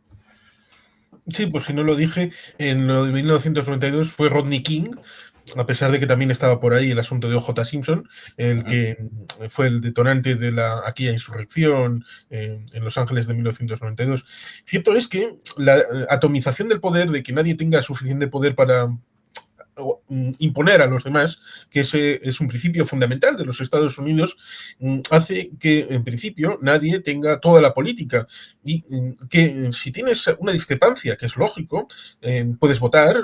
Sí, pues si no lo dije, en lo de 1992 fue Rodney King, a pesar de que también estaba por ahí el asunto de O.J. Simpson, el que fue el detonante de aquella insurrección en Los Ángeles de 1992. Cierto es que la atomización del poder, de que nadie tenga suficiente poder para imponer a los demás, que ese es un principio fundamental de los Estados Unidos, hace que, en principio, nadie tenga toda la política y que si tienes una discrepancia, que es lógico, puedes votar,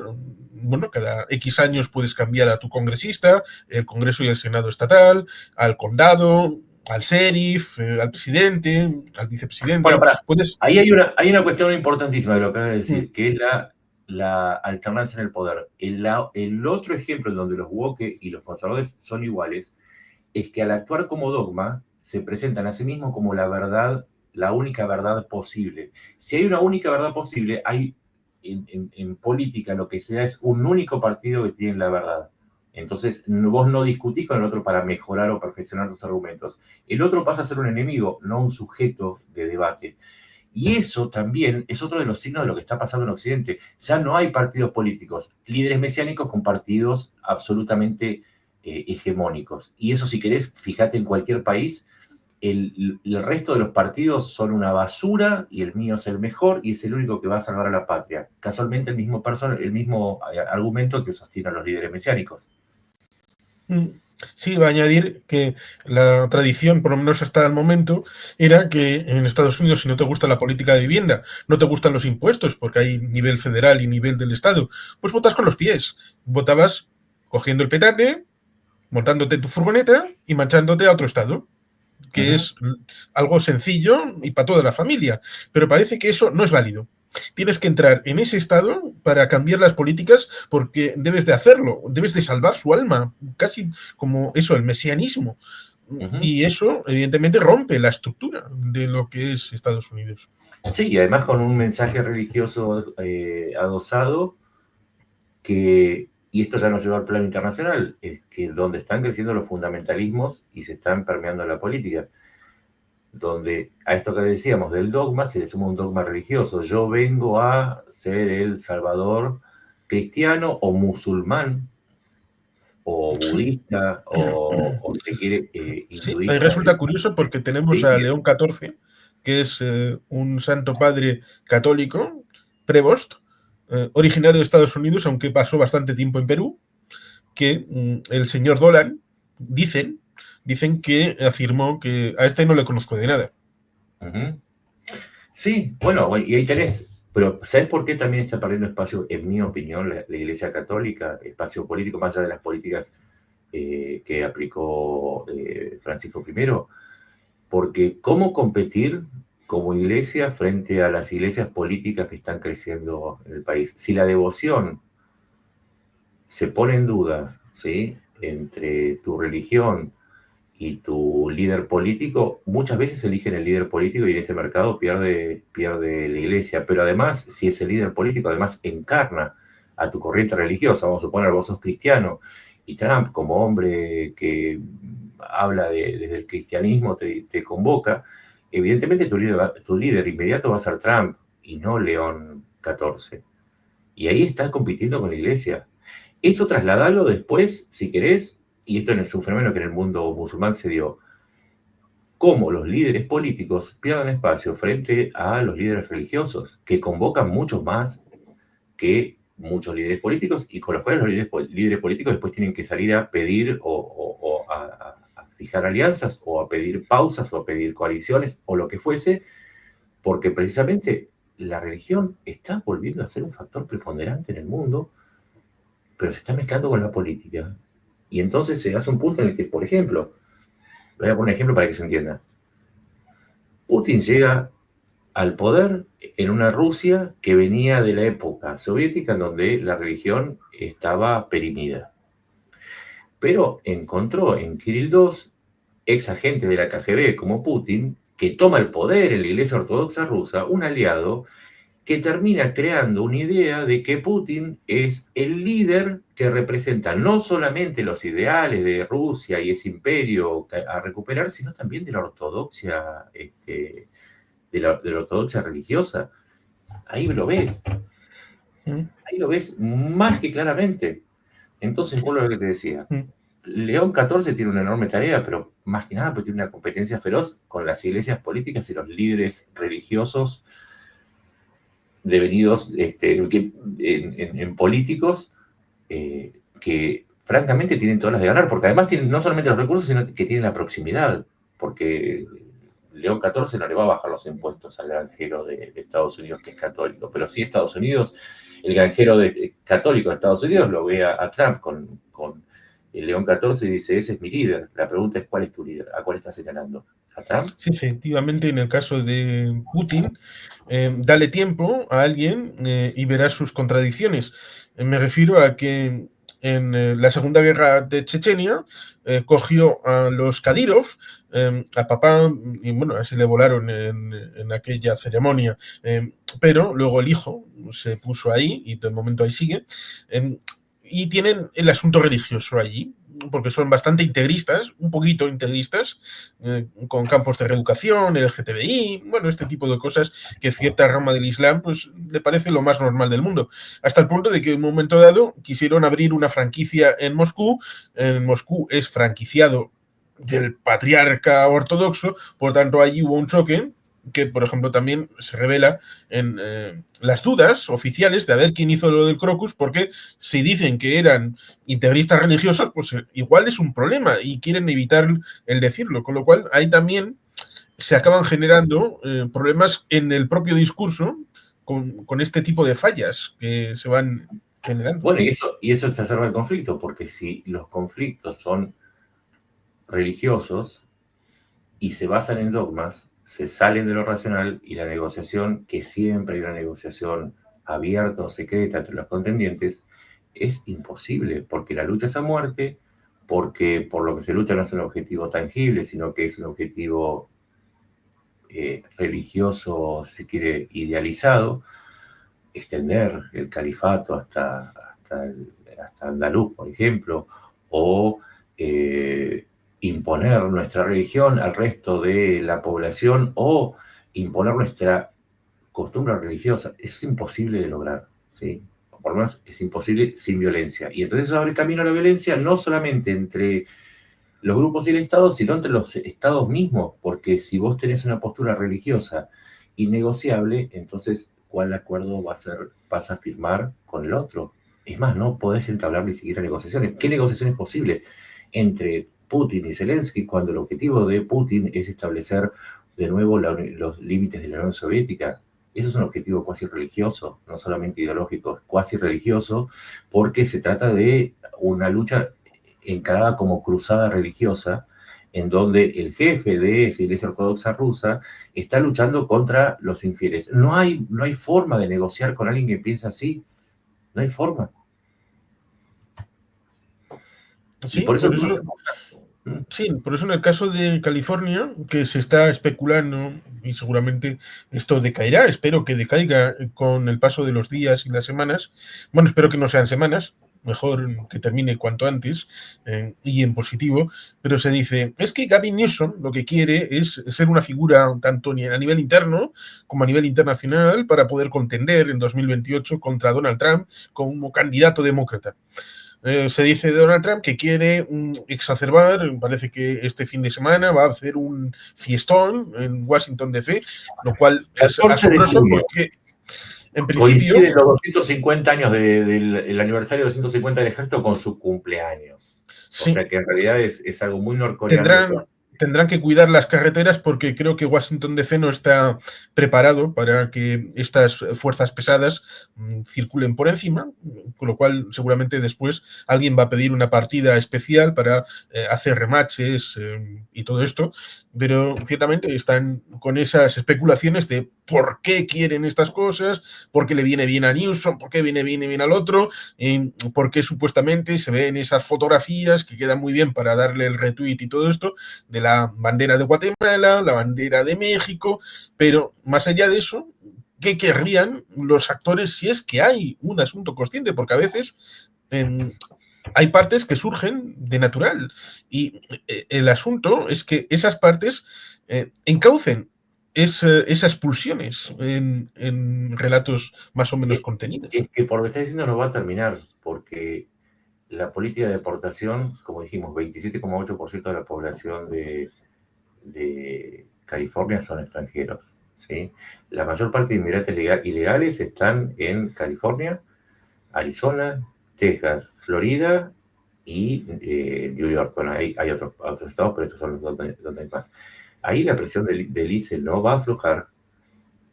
bueno, cada X años puedes cambiar a tu congresista, el Congreso y el Senado estatal, al condado, al sheriff, al presidente, al vicepresidente. Bueno, Puedes... ahí hay una cuestión importantísima de lo que acabas de decir, que es la alternancia en el poder. El otro ejemplo en donde los woke y los conservadores son iguales es que al actuar como dogma se presentan a sí mismos como la verdad, la única verdad posible. Si hay una única verdad posible, hay en política lo que se da es un único partido que tiene la verdad. Entonces, vos no discutís con el otro para mejorar o perfeccionar tus argumentos. El otro pasa a ser un enemigo, no un sujeto de debate. Y eso también es otro de los signos de lo que está pasando en Occidente. Ya no hay partidos políticos, líderes mesiánicos con partidos absolutamente hegemónicos. Y eso, si querés, fíjate en cualquier país, el resto de los partidos son una basura y el mío es el mejor y es el único que va a salvar a la patria. Casualmente el mismo argumento que sostiene a los líderes mesiánicos. Sí, va a añadir que la tradición, por lo menos hasta el momento, era que en Estados Unidos, si no te gusta la política de vivienda, no te gustan los impuestos, porque hay nivel federal y nivel del Estado, pues votas con los pies. Votabas cogiendo el petate, montándote tu furgoneta y marchándote a otro estado, que es algo sencillo y para toda la familia. Pero parece que eso no es válido. Tienes que entrar en ese estado para cambiar las políticas porque debes de hacerlo, debes de salvar su alma, casi como eso, el mesianismo. Y eso, evidentemente, rompe la estructura de lo que es Estados Unidos. Sí, y además con un mensaje religioso adosado que, y esto ya nos lleva al plano internacional, es que donde están creciendo los fundamentalismos y se están permeando la política, donde a esto que decíamos del dogma se le suma un dogma religioso. Yo vengo a ser el salvador cristiano o musulmán o budista o si quiere Sí, hinduista. resulta curioso porque tenemos a León XIV, que es un santo padre católico, Prevost, originario de Estados Unidos, aunque pasó bastante tiempo en Perú, que el señor Dolan, dicen que afirmó que a este no le conozco de nada. Sí, bueno, y ahí tenés. Pero ¿sabes por qué también está perdiendo espacio, en mi opinión, la Iglesia Católica, espacio político, más allá de las políticas que aplicó Francisco I? Porque ¿cómo competir como iglesia frente a las iglesias políticas que están creciendo en el país? Si la devoción se pone en duda, ¿sí?, entre tu religión y tu líder político, muchas veces eligen el líder político y en ese mercado pierde la iglesia. Pero además, si ese líder político además encarna a tu corriente religiosa, vamos a suponer, vos sos cristiano, y Trump, como hombre que habla desde el cristianismo, te convoca, evidentemente tu líder inmediato va a ser Trump y no León XIV. Y ahí está compitiendo con la iglesia. Eso trasladalo después, si querés, y esto es un fenómeno que en el mundo musulmán se dio, cómo los líderes políticos pierden espacio frente a los líderes religiosos, que convocan mucho más que muchos líderes políticos y con los cuales los líderes políticos después tienen que salir a pedir o a fijar alianzas o a pedir pausas o a pedir coaliciones o lo que fuese, porque precisamente la religión está volviendo a ser un factor preponderante en el mundo, pero se está mezclando con la política. Y entonces se hace un punto en el que, por ejemplo, voy a poner un ejemplo para que se entienda. Putin llega al poder en una Rusia que venía de la época soviética en donde la religión estaba perimida. Pero encontró en Kirill II, ex agente de la KGB como Putin, que toma el poder en la Iglesia Ortodoxa rusa, un aliado que termina creando una idea de que Putin es el líder que representa no solamente los ideales de Rusia y ese imperio a recuperar, sino también de la ortodoxia, de la ortodoxia religiosa. Ahí lo ves. Ahí lo ves más que claramente. Entonces, vuelvo a lo que te decía. León XIV tiene una enorme tarea, pero más que nada porque tiene una competencia feroz con las iglesias políticas y los líderes religiosos devenidos en políticos que francamente tienen todas las de ganar, porque además tienen no solamente los recursos, sino que tienen la proximidad, porque León XIV no le va a bajar los impuestos al granjero de Estados Unidos que es católico, pero sí Estados Unidos, el granjero católico de Estados Unidos lo ve a Trump con el León XIV y dice, ese es mi líder. La pregunta es, ¿cuál es tu líder? ¿A cuál estás señalando? ¿A Trump? Sí, efectivamente, en el caso de Putin, dale tiempo a alguien y verás sus contradicciones. Me refiero a que en la Segunda Guerra de Chechenia cogió a los Kadyrov, a papá, y bueno, así le volaron en aquella ceremonia, pero luego el hijo se puso ahí y de momento ahí sigue, y tienen el asunto religioso allí, porque son bastante integristas, un poquito integristas, con campos de reeducación, el LGTBI, bueno, este tipo de cosas que cierta rama del Islam pues le parece lo más normal del mundo. Hasta el punto de que en un momento dado quisieron abrir una franquicia en Moscú es franquiciado del patriarca ortodoxo, por tanto allí hubo un choque que, por ejemplo, también se revela en las dudas oficiales de a ver quién hizo lo del Crocus, porque si dicen que eran integristas religiosos, pues igual es un problema y quieren evitar el decirlo, con lo cual ahí también se acaban generando problemas en el propio discurso con este tipo de fallas que se van generando. Bueno, y eso exacerba el conflicto, porque si los conflictos son religiosos y se basan en dogmas, se salen de lo racional y la negociación, que siempre hay una negociación abierta o secreta entre los contendientes, es imposible, porque la lucha es a muerte, porque por lo que se lucha no es un objetivo tangible, sino que es un objetivo religioso, si quiere, idealizado, extender el califato hasta Andaluz, por ejemplo, o imponer nuestra religión al resto de la población o imponer nuestra costumbre religiosa. Eso es imposible de lograr, ¿sí? O por lo menos es imposible sin violencia. Y entonces eso abre camino a la violencia no solamente entre los grupos y el Estado, sino entre los estados mismos, porque si vos tenés una postura religiosa innegociable, entonces, ¿cuál acuerdo vas a firmar con el otro? Es más, no podés entablar ni siquiera negociaciones. ¿Qué negociación es posible entre Putin y Zelensky cuando el objetivo de Putin es establecer de nuevo los límites de la Unión Soviética? Eso es un objetivo cuasi religioso, no solamente ideológico, es cuasi religioso, porque se trata de una lucha encarada como cruzada religiosa, en donde el jefe de esa iglesia ortodoxa rusa está luchando contra los infieles. No hay forma de negociar con alguien que piensa así. No hay forma. Sí, por eso, sí, por eso en el caso de California, que se está especulando y seguramente esto decaerá, espero que decaiga con el paso de los días y las semanas, bueno, espero que no sean semanas, mejor que termine cuanto antes y en positivo, pero se dice, es que Gavin Newsom lo que quiere es ser una figura tanto a nivel interno como a nivel internacional para poder contender en 2028 contra Donald Trump como candidato demócrata. Se dice de Donald Trump que quiere exacerbar, parece que este fin de semana va a hacer un fiestón en Washington DC, lo cual es 14 de asombroso junio. porque en principio Coinciden los 250 años del aniversario de 250 del ejército con su cumpleaños. O sí, sea que en realidad es algo muy norcoreano lo que tendrán, tendrán que cuidar las carreteras porque creo que Washington DC no está preparado para que estas fuerzas pesadas circulen por encima, con lo cual seguramente después alguien va a pedir una partida especial para hacer rematches y todo esto, pero ciertamente están con esas especulaciones de por qué quieren estas cosas, por qué le viene bien a Newsom, por qué viene bien al otro, por qué supuestamente se ven esas fotografías que quedan muy bien para darle el retweet y todo esto, de la bandera de Guatemala, la bandera de México, pero más allá de eso, ¿qué querrían los actores si es que hay un asunto consciente? Porque a veces hay partes que surgen de natural y el asunto es que esas partes encaucen esas pulsiones en relatos más o menos contenidos. Es que por lo que está diciendo no va a terminar, porque la política de deportación, como dijimos, 27,8% de la población de California son extranjeros, ¿sí? La mayor parte de inmigrantes ilegales están en California, Arizona, Texas, Florida y New York. Bueno, hay otros estados, pero estos son los donde hay más. Ahí la presión del ICE no va a aflojar,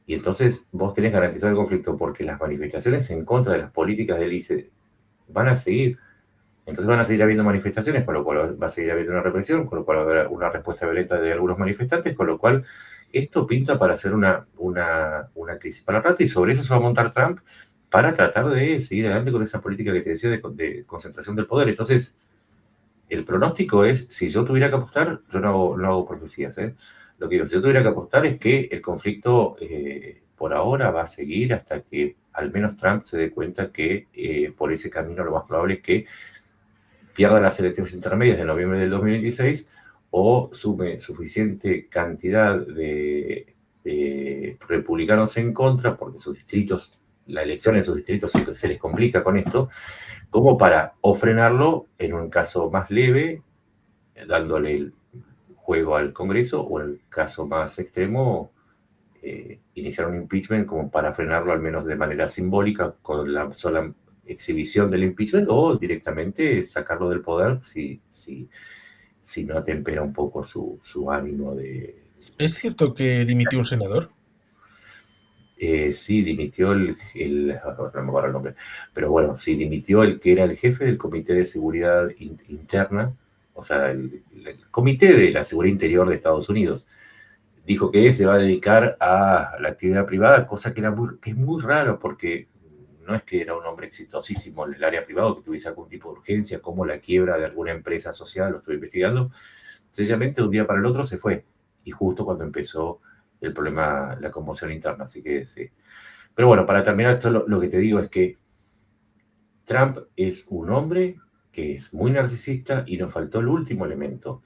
y entonces vos tenés garantizado el conflicto porque las manifestaciones en contra de las políticas del ICE van a seguir. Entonces van a seguir habiendo manifestaciones, con lo cual va a seguir habiendo una represión, con lo cual va a haber una respuesta violenta de algunos manifestantes, con lo cual esto pinta para hacer una crisis para el rato, y sobre eso se va a montar Trump para tratar de seguir adelante con esa política que te decía de concentración del poder. Entonces, el pronóstico es, si yo tuviera que apostar, yo no hago profecías, ¿eh? Lo que digo, si yo tuviera que apostar es que el conflicto por ahora va a seguir hasta que al menos Trump se dé cuenta que por ese camino lo más probable es que pierda las elecciones intermedias de noviembre del 2026 o sume suficiente cantidad de republicanos en contra, porque sus distritos, la elección en sus distritos se les complica con esto, como para o frenarlo en un caso más leve, dándole el juego al Congreso, o en el caso más extremo, iniciar un impeachment como para frenarlo al menos de manera simbólica con la sola exhibición del impeachment, o directamente sacarlo del poder si no atempera un poco su ánimo de... ¿Es cierto que dimitió un senador? Sí, dimitió no me acuerdo el nombre, pero bueno, sí, dimitió el que era el jefe del Comité de Seguridad Interna, o sea, el Comité de la Seguridad Interior de Estados Unidos. Dijo que se va a dedicar a la actividad privada, cosa que es muy raro, porque no es que era un hombre exitosísimo en el área privada, que tuviese algún tipo de urgencia, como la quiebra de alguna empresa asociada, lo estuve investigando. Sencillamente, de un día para el otro se fue, y justo cuando empezó el problema, la conmoción interna, así que sí. Pero bueno, para terminar esto, lo que te digo es que Trump es un hombre que es muy narcisista, y nos faltó el último elemento.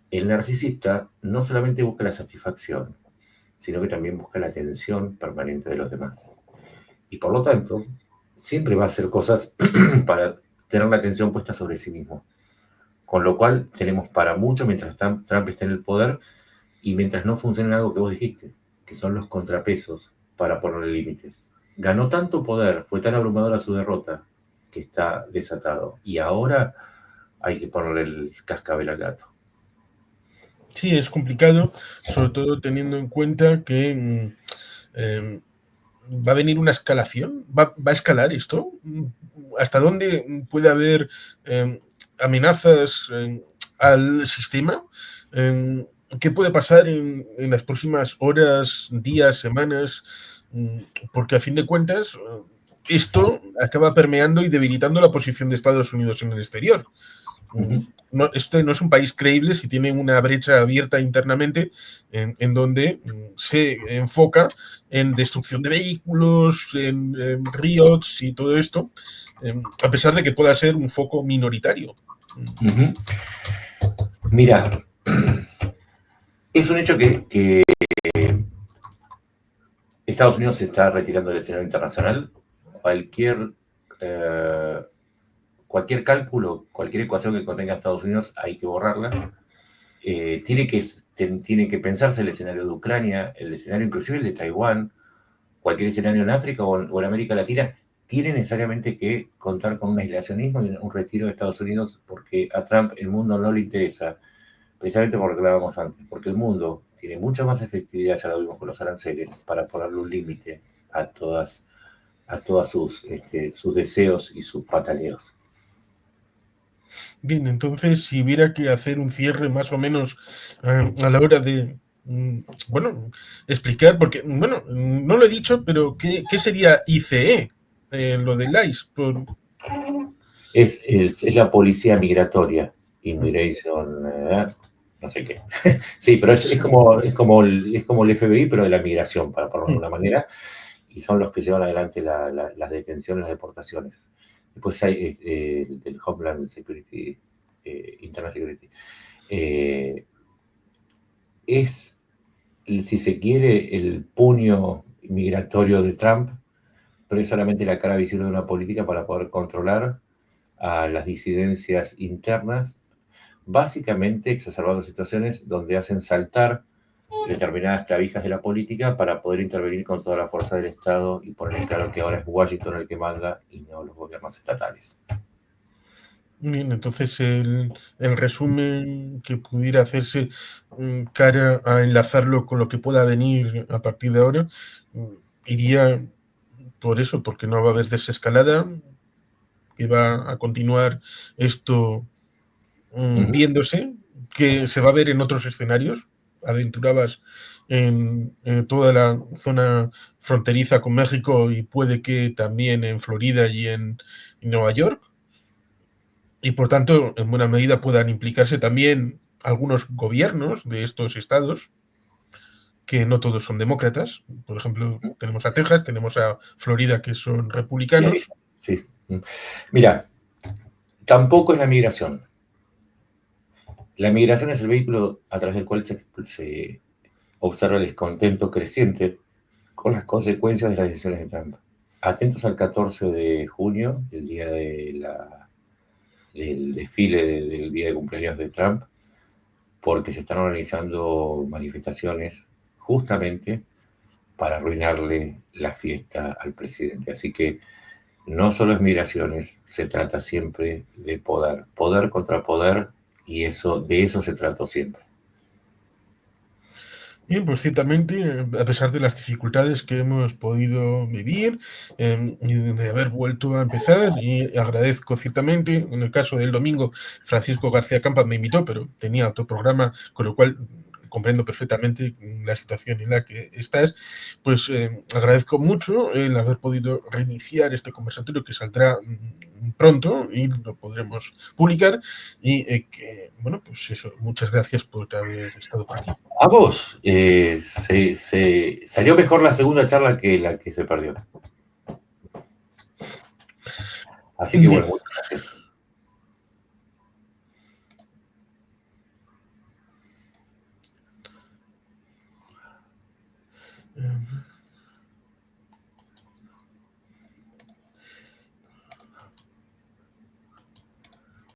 El narcisista no solamente busca la satisfacción, sino que también busca la atención permanente de los demás. Y por lo tanto, siempre va a hacer cosas para tener la atención puesta sobre sí mismo. Con lo cual, tenemos para mucho mientras Trump esté en el poder, y mientras no funcione algo que vos dijiste, que son los contrapesos para ponerle límites. Ganó tanto poder, fue tan abrumadora su derrota, que está desatado. Y ahora hay que ponerle el cascabel al gato. Sí, es complicado, sobre todo teniendo en cuenta que va a venir una escalación, va a escalar esto. ¿Hasta dónde puede haber amenazas al sistema? ¿Qué puede pasar en las próximas horas, días, semanas? Porque a fin de cuentas, esto acaba permeando y debilitando la posición de Estados Unidos en el exterior. No, este no es un país creíble si tiene una brecha abierta internamente en donde se enfoca en destrucción de vehículos, en riots y todo esto, a pesar de que pueda ser un foco minoritario. Mira, es un hecho que Estados Unidos se está retirando del escenario internacional. Cualquier cálculo, cualquier ecuación que contenga Estados Unidos, hay que borrarla. Tiene que pensarse el escenario de Ucrania, el escenario inclusive el de Taiwán, cualquier escenario en África o en América Latina. Tiene necesariamente que contar con un aislacionismo y un retiro de Estados Unidos, porque a Trump el mundo no le interesa, precisamente por lo que hablábamos antes, porque el mundo tiene mucha más efectividad, ya lo vimos con los aranceles, para ponerle un límite a todas sus deseos y sus pataleos. Bien, entonces, si hubiera que hacer un cierre más o menos a la hora de, explicar, porque, no lo he dicho, pero ¿qué sería ICE? Lo del ICE. Es la policía migratoria, Immigration, no sé qué. Sí, pero es como el FBI, pero de la migración, para ponerlo de una manera, y son los que llevan adelante las detenciones, las deportaciones. Después hay el Homeland Security, Internal Security. Es, si se quiere, el puño migratorio de Trump, pero es solamente la cara visible de una política para poder controlar a las disidencias internas, básicamente exacerbando situaciones donde hacen saltar determinadas clavijas de la política para poder intervenir con toda la fuerza del Estado y poner en claro que ahora es Washington el que manda y no los gobiernos estatales. Bien, entonces el resumen que pudiera hacerse cara a enlazarlo con lo que pueda venir a partir de ahora, iría por eso, porque no va a haber desescalada, que va a continuar esto viéndose, que se va a ver en otros escenarios. Aventurabas en toda la zona fronteriza con México y puede que también en Florida y en Nueva York. Y por tanto, en buena medida puedan implicarse también algunos gobiernos de estos estados, que no todos son demócratas. Por ejemplo, tenemos a Texas, tenemos a Florida, que son republicanos. Sí. Mira, tampoco es la migración. La migración es el vehículo a través del cual se observa el descontento creciente con las consecuencias de las decisiones de Trump. Atentos al 14 de junio, el día del desfile del día de cumpleaños de Trump, porque se están organizando manifestaciones justamente para arruinarle la fiesta al presidente. Así que no solo es migraciones, se trata siempre de poder, poder contra poder, y de eso se trató siempre. Bien, pues ciertamente, a pesar de las dificultades que hemos podido vivir y de haber vuelto a empezar, y agradezco ciertamente, en el caso del domingo, Francisco García Campa me invitó, pero tenía otro programa, con lo cual comprendo perfectamente la situación en la que estás, pues agradezco mucho el haber podido reiniciar este conversatorio que saldrá pronto y lo podremos publicar, y que, bueno, pues eso, muchas gracias por haber estado por aquí. A vos, salió mejor la segunda charla que la que se perdió. Así que bueno, muchas gracias.